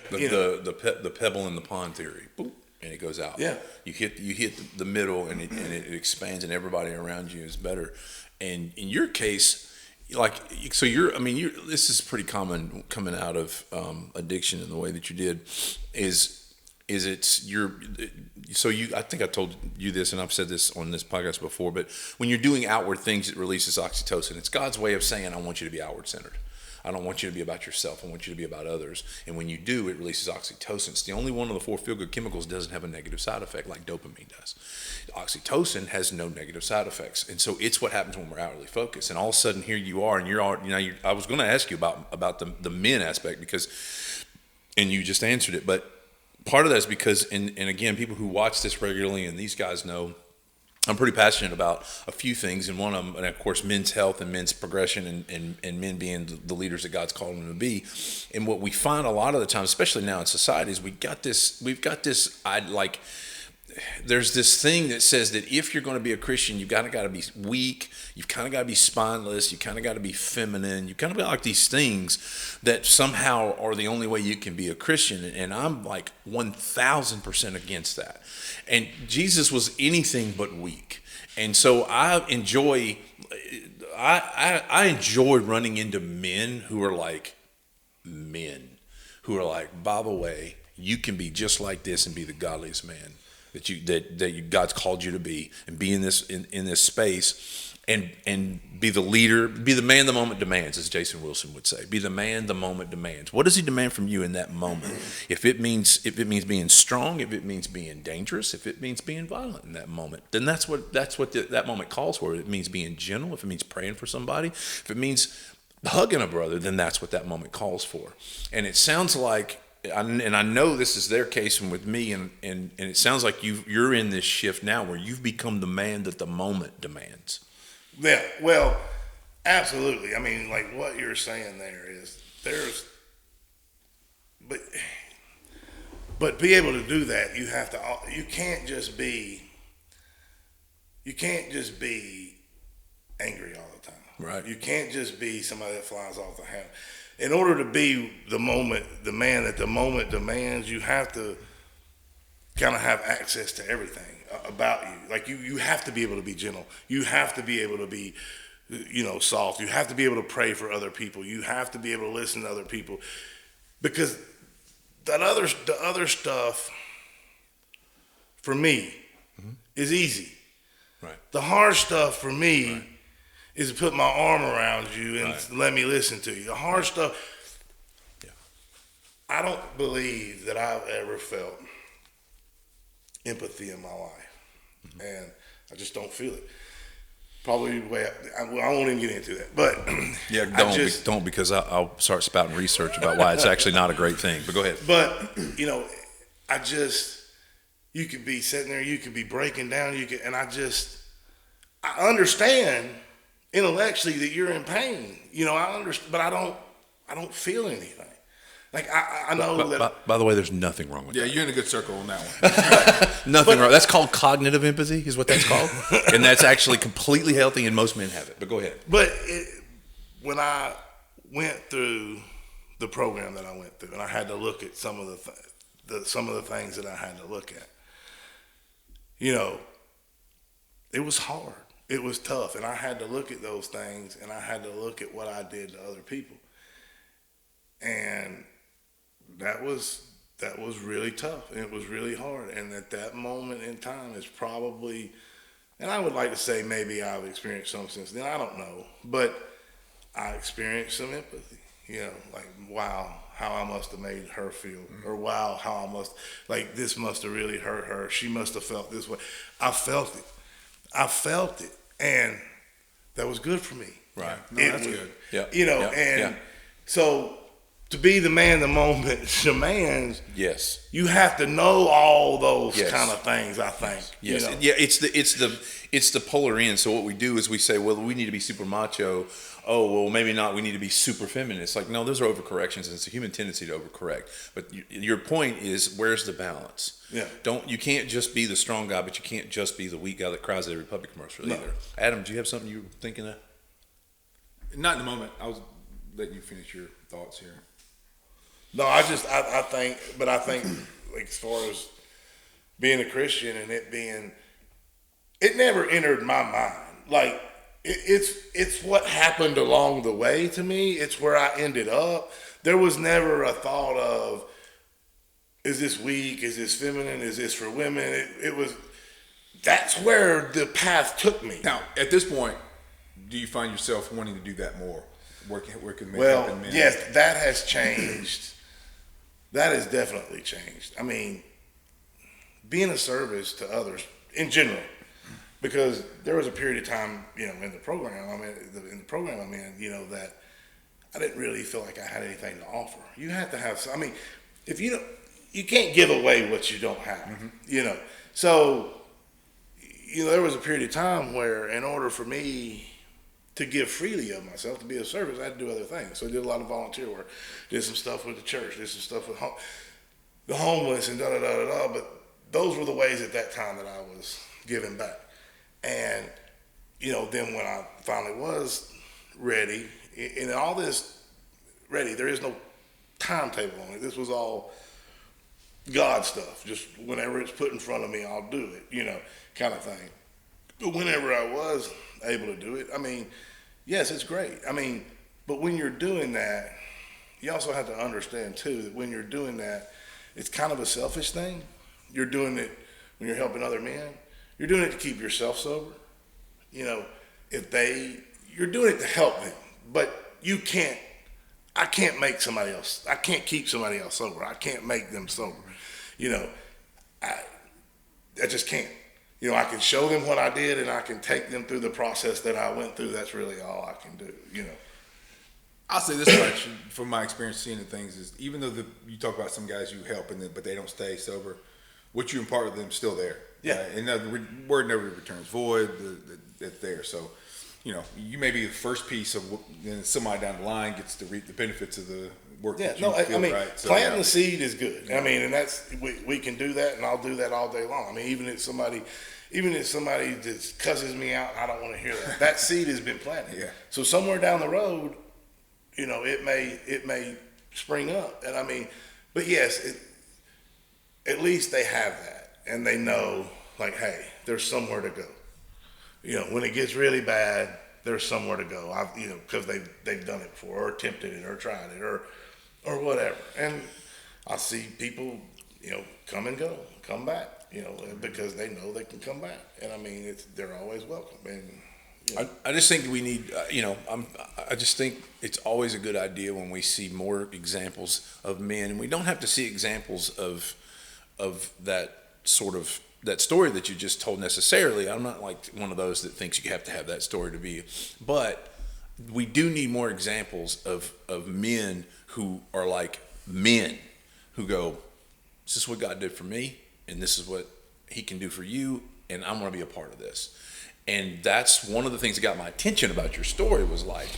The pebble in the pond theory. Boop. And it goes out. Yeah. You hit the middle, and it expands, and everybody around you is better. And in your case, this is pretty common coming out of addiction in the way that you did. I think I told you this, and I've said this on this podcast before. But when you're doing outward things, it releases oxytocin. It's God's way of saying, "I want you to be outward centered. I don't want you to be about yourself. I want you to be about others." And when you do, it releases oxytocin. It's the only one of the 4 feel-good chemicals doesn't have a negative side effect like dopamine does. Oxytocin has no negative side effects. And so it's what happens when we're outwardly focused. And all of a sudden here you are, and I was going to ask you about the men aspect and you just answered it. But part of that is because, and again, people who watch this regularly, and these guys know, I'm pretty passionate about a few things, and one of them, and of course, men's health and men's progression, and men being the leaders that God's called them to be. And what we find a lot of the time, especially now in society, is there's this thing that says that if you're going to be a Christian, you've got to be weak, you've kind of got to be spineless, you kind of got to be feminine, you kind of got like these things that somehow are the only way you can be a Christian. And I'm like 1,000% against that. And Jesus was anything but weak. And so I enjoy running into men who are like, by the way, you can be just like this and be the godliest man that God's called you to be, and be in this space, and be the leader, be the man the moment demands, as Jason Wilson would say. Be the man the moment demands. What does he demand from you in that moment? If it means being strong, if it means being dangerous, if it means being violent in that moment, then that's what that moment calls for. It means being gentle. If it means praying for somebody, if it means hugging a brother, then that's what that moment calls for. And it sounds like, and I know this is their case and with me, and it sounds like you're in this shift now where you've become the man that the moment demands. Yeah, well, absolutely. I mean, like what you're saying there is but be able to do that, you can't just be angry all the time. Right. You can't just be somebody that flies off the handle. In order to be the man that the moment demands, you have to kind of have access to everything about you. Like you have to be able to be gentle. You have to be able to be, soft. You have to be able to pray for other people. You have to be able to listen to other people, because the other stuff for me is easy. Right. The hard stuff for me is to put my arm around you and let me listen to you. The hard stuff, I don't believe that I've ever felt empathy in my life. And I just don't feel it. Probably the way I won't even get into that. But yeah, don't because I'll start spouting research about why it's actually not a great thing. But go ahead. But, you could be sitting there, you could be breaking down, I understand intellectually that you're in pain, I understand, but I don't feel anything. Like I know that. By the way, there's nothing wrong with that. Yeah, you're in a good circle on that one. Nothing wrong. That's called cognitive empathy, is what that's called, and that's actually completely healthy, and most men have it. But go ahead. But when I went through the program that I went through, and I had to look at some of some of the things that I had to look at. You know, it was hard. It was tough, and I had to look at those things, and I had to look at what I did to other people, and that was really tough, and it was really hard. And at that moment in time, it's probably, and I would like to say maybe I've experienced some since then. I don't know, but I experienced some empathy. You know, like, wow, how I must have made her feel, or wow, how I must, like, this must have really hurt her. She must have felt this way. I felt it, and that was good for me. Right. No, that's good. Yeah. You know, Yeah. and Yeah. so to be the man the moment demands, Yes. you have to know all those Yes. kind of things, I think. Yes. You know? Yeah. It's the polar end. So what we do is we say, well, we need to be super macho. Oh, well, maybe not. We need to be super feminine. It's like, no, those are overcorrections, and it's a human tendency to overcorrect. But your point is, where's the balance? Yeah. You can't just be the strong guy, but you can't just be the weak guy that cries at every puppy commercial either. Adam, do you have something you were thinking of? Not in the moment. I was letting you finish your thoughts here. No, I think, like, as far as being a Christian and it never entered my mind. Like, it's what happened along the way to me. It's where I ended up. There was never a thought of, is this weak? Is this feminine? Is this for women? That's where the path took me. Now, at this point, do you find yourself wanting to do that more? Working men, Well, helping men? yes, that has changed. That has definitely changed. I mean, being a service to others in general, because there was a period of time, you know, in the program I'm in, you know, that I didn't really feel like I had anything to offer. You have to have, I mean, if you don't, you can't give away what you don't have, you know. So, you know, there was a period of time where, in order for me to give freely of myself, to be of service, I had to do other things. So I did a lot of volunteer work, did some stuff with the church, did some stuff with the homeless, and da-da-da-da-da. But those were the ways at that time that I was giving back. And, you know, then when I finally was ready, and all this ready, there is no timetable on it. This was all God stuff. Just whenever it's put in front of me, I'll do it, you know, kind of thing. But whenever I was able to do it, I mean, yes, it's great. I mean, but when you're doing that, you also have to understand too that when you're doing that, it's kind of a selfish thing. You're doing it when you're helping other men. You're doing it to keep yourself sober. You know, you're doing it to help them, but I can't make somebody else, I can't keep somebody else sober. I can't make them sober. You know, I just can't. You know, I can show them what I did, and I can take them through the process that I went through. That's really all I can do, you know. I'll say this much from my experience seeing the things is, even though you talk about some guys you help but they don't stay sober, what you impart with them is still there. Yeah. And the word never returns void. It's there. So, you know, you may be the first piece of, then somebody down the line gets to reap the benefits of the work. Yeah, that you feel, I mean, right? So, planting the seed is good. I mean, and that's we can do that, and I'll do that all day long. I mean, even if somebody just cusses me out, I don't want to hear that. That seed has been planted. Yeah. So somewhere down the road, you know, it may spring up, and I mean, but yes, at least they have that, and they know, like, hey, there's somewhere to go. You know, when it gets really bad, there's somewhere to go. You know, because they've done it before, or attempted it, or tried it, or whatever. And I see people, you know, come and go, come back, you know, because they know they can come back. And I mean, they're always welcome. And you know. I just think we need, you know, I just think it's always a good idea when we see more examples of men, and we don't have to see examples of that sort of, that story that you just told necessarily. I'm not like one of those that thinks you have to have that story to be, but we do need more examples of men who are like men who go, this is what God did for me, and this is what he can do for you, and I'm going to be a part of this. And that's one of the things that got my attention about your story was like,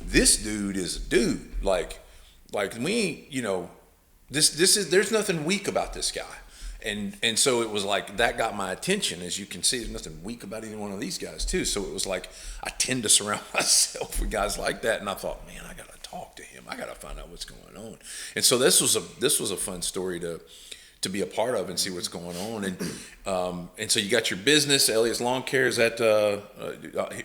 this dude is a dude. Like we, you know, this is, there's nothing weak about this guy. And so it was like, that got my attention. As you can see, there's nothing weak about either one of these guys too. So it was like, I tend to surround myself with guys like that. And I thought, man, I got to talk talk to him. I got to find out what's going on. And so this was a fun story to be a part of and see what's going on. And so you got your business, Elliot's Lawn Care. Is that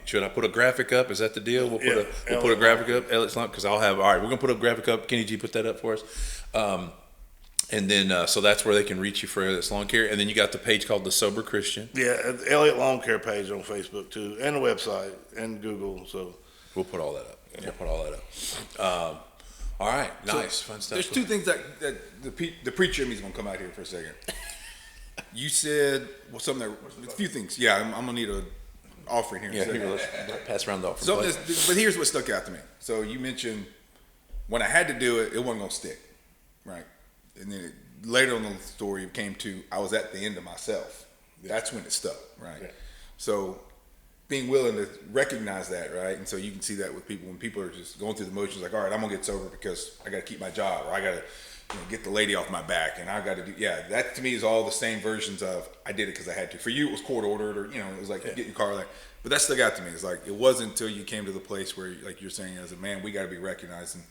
should I put a graphic up? Is that the deal? We'll put a graphic up, Elliot's Lawn, because all right, we're gonna put a graphic up. Kenny G, put that up for us. And then so that's where they can reach you for Elliot's Lawn Care. And then you got the page called The Sober Christian. Yeah, Elliot Lawn Care page on Facebook too, and the website and Google. So We'll put all that up. We'll put all that up. All right, nice, fun stuff. There's two things that the preacher in me is gonna come out here for a second. You said a few things. Yeah, I'm gonna need an offering here. Yeah, here, let's pass around the offering. But here's what stuck out to me. So you mentioned when I had to do it, it wasn't gonna stick, right? And then later on in the story, it came to I was at the end of myself. That's when it stuck, right? Yeah. So being willing to recognize that, right? And so you can see that with people when people are just going through the motions, like, all right, I'm gonna get sober because I got to keep my job, or I got to get the lady off my back, and I got to do. Yeah, that to me is all the same versions of I did it because I had to. For you, it was court ordered, or it was like get your car, like. But that stuck out to me. It's like it wasn't until you came to the place where, like you're saying, as a man, we got to be recognized, and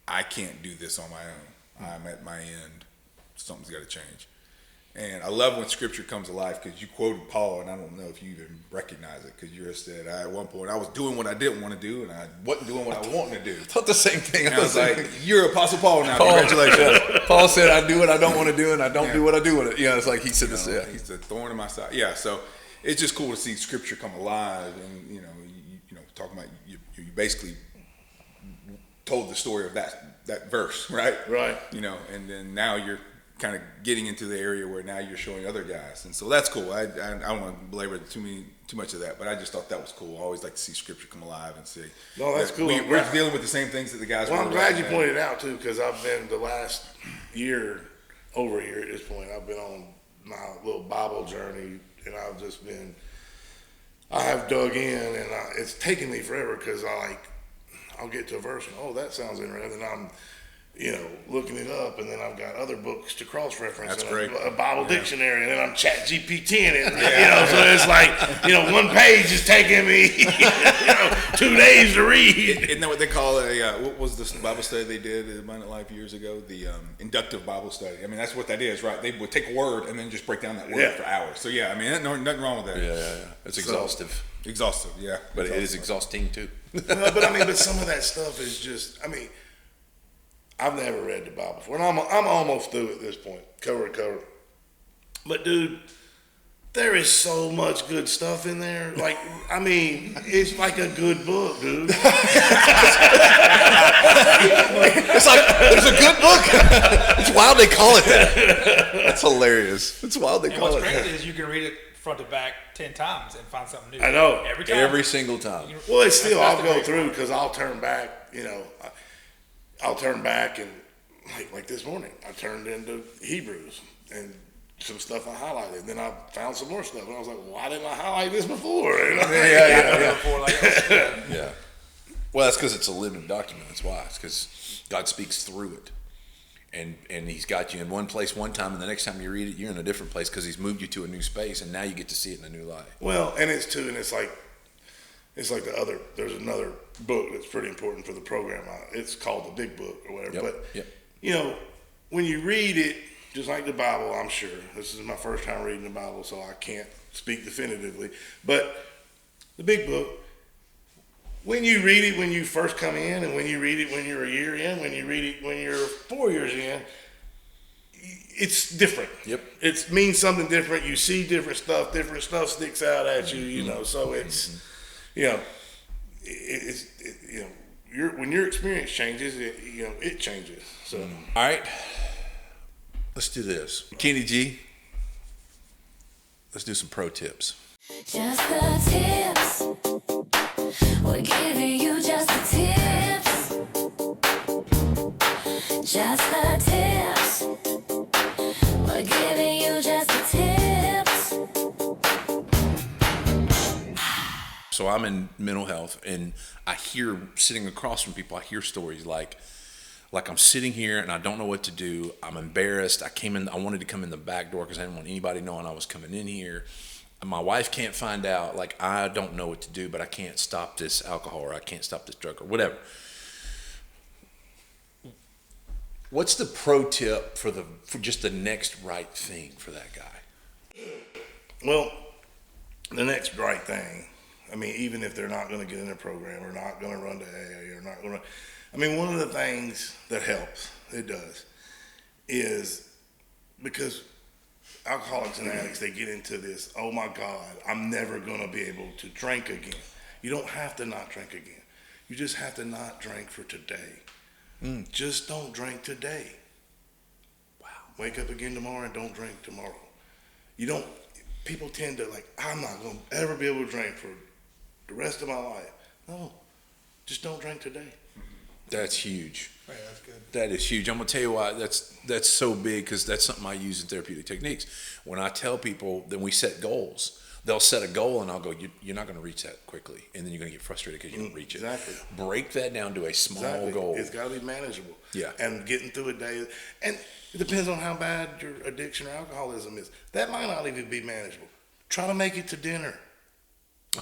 I can't do this on my own. I'm at my end. Something's got to change. And I love when scripture comes alive because you quoted Paul, and I don't know if you even recognize it because you said, at one point, I was doing what I didn't want to do, and I wasn't doing what I wanted to do. I thought the same thing. And I was like, you're Apostle Paul now. Congratulations. Yeah. Paul said, I do what I don't want to do, and I don't do what I do with it. It's like he said this. Yeah. He's a thorn in my side. Yeah, so it's just cool to see scripture come alive, and, you talking about, you basically told the story of that verse, right? Right. And then now you're kind of getting into the area where now you're showing other guys, and so that's cool. I don't want to belabor too much of that, but I just thought that was cool. I always like to see scripture come alive and see. No, that's cool. We're dealing with the same things that the guys. Well, I'm glad you pointed it out too, because I've been the last over a year at this point. I've been on my little Bible journey, and I have dug in, and it's taken me forever because I'll get to a verse and that sounds interesting, and I'm looking it up, and then I've got other books to cross-reference. That's and great. A Bible dictionary, and then I'm chat GPTing it. So it's like, one page is taking me, 2 days to read. Isn't that what they call what was this Bible study they did at Abundant Life years ago? The inductive Bible study. I mean, that's what that is, right? They would take a word and then just break down that word for hours. So yeah, I mean, nothing wrong with that. Yeah. It's exhaustive. Exhaustive, yeah. But it is exhausting too. Well, but some of that stuff is just, I've never read the Bible before, and I'm almost through at this point, cover to cover. But dude, there is so much good stuff in there. It's like a good book, dude. It's like there's a good book. It's wild they call it that. That's hilarious. It's wild they call it that. What's crazy is you can read it front to back 10 times and find something new. I know. Every time. Every single time. Well, it's still, I'll go through because I'll turn back, I'll turn back and like this morning, I turned into Hebrews and some stuff I highlighted. Then I found some more stuff, and I was like, why didn't I highlight this before? Yeah. Well, that's because it's a living document. That's why. It's because God speaks through it. And he's got you in one place one time, and the next time you read it, you're in a different place because he's moved you to a new space, and now you get to see it in a new light. Well, and it's like there's another book that's pretty important for the program. It's called The Big Book or whatever. When you read it, just like the Bible, I'm sure, this is my first time reading the Bible, so I can't speak definitively, but the Big Book, when you read it when you first come in, and when you read it when you're a year in, when you read it when you're 4 years in, it's different. Yep. It means something different. You see different stuff sticks out at you, so it's, when your experience changes, it changes. So. All right. Let's do this. Kenny G, let's do some pro tips. Just the tips. We're giving you just the tips. Just the tips. We're giving you just the tips. So I'm in mental health, and I hear, sitting across from people, I hear stories like I'm sitting here and I don't know what to do. I'm embarrassed. I wanted to come in the back door because I didn't want anybody knowing I was coming in here. My wife can't find out. I don't know what to do, but I can't stop this alcohol, or I can't stop this drug, or whatever. What's the pro tip for just the next right thing for that guy? Well, the next right thing, I mean, even if they're not going to get in a program or not going to run to AA or not going to, I mean, one of the things that helps, it does, is because alcoholics and addicts, they get into this, oh my God, I'm never going to be able to drink again. You don't have to not drink again. You just have to not drink for today. Just don't drink today. Wow. Wake up again tomorrow and don't drink tomorrow. You don't, people tend to like, I'm not going to ever be able to drink for the rest of my life. No, just don't drink today. That's huge. Yeah, that's good. That is huge. I'm gonna tell you why that's so big, because that's something I use in therapeutic techniques. When I tell people, then we set goals. They'll set a goal, and I'll go, you're not going to reach that quickly, and then you're going to get frustrated because you don't reach it. Exactly. Break that down to a small goal. It's got to be manageable. Yeah. And getting through a day, and it depends on how bad your addiction or alcoholism is. That might not even be manageable. Try to make it to dinner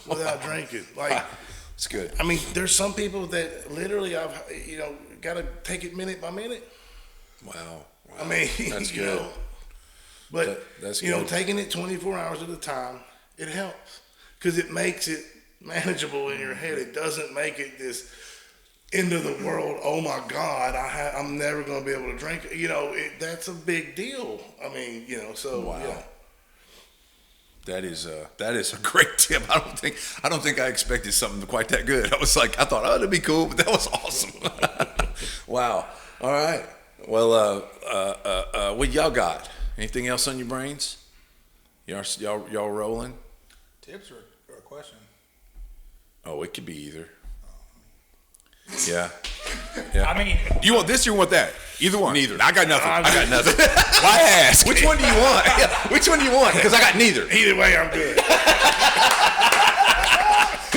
without drinking. Like, It's good. I mean, there's some people that literally I've got to take it minute by minute. Wow. I mean, That's you good. know, but That's you know, good. taking it 24 hours at a time, it helps because it makes it manageable in your head. It doesn't make it this end of the world. Oh my God, I'm never going to be able to drink. You know, that's a big deal. I mean, you know, so Wow. yeah. That is a great tip. I don't think I expected something quite that good. I was like, I thought, oh, that'd be cool, but that was awesome. Wow. All right. Well, what y'all got? Anything else on your brains? Y'all rolling? Tips or a question? Oh, it could be either. Yeah. Yeah. I mean, You want this or you want that? Either one. Neither. I got nothing. I got nothing. Why ask? Which one do you want? Yeah, which one do you want? Because I got neither. Either way, I'm good.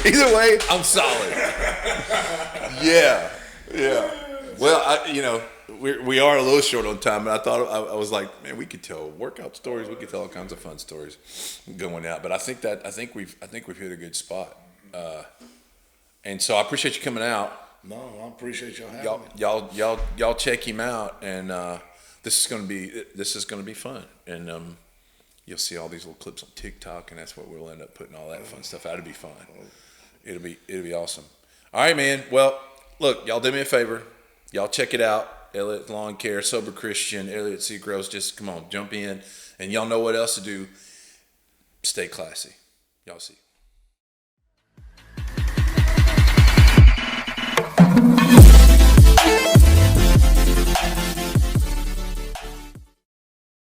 Either way, I'm solid. Yeah. Yeah. Well, we are a little short on time, and I thought I was like, man, we could tell workout stories, we could tell all kinds of fun stories going out. But I think we've hit a good spot. And so I appreciate you coming out. No, I appreciate y'all having me. Y'all check him out, and this is gonna be fun. And you'll see all these little clips on TikTok, and that's what we'll end up putting all that fun stuff out. It'll be fun. It'll be awesome. All right, man. Well, look, y'all do me a favor. Y'all check it out. Elliot Lawn Care, Sober Christian, Elliot Segroves. Just come on, jump in, and y'all know what else to do. Stay classy. Y'all see.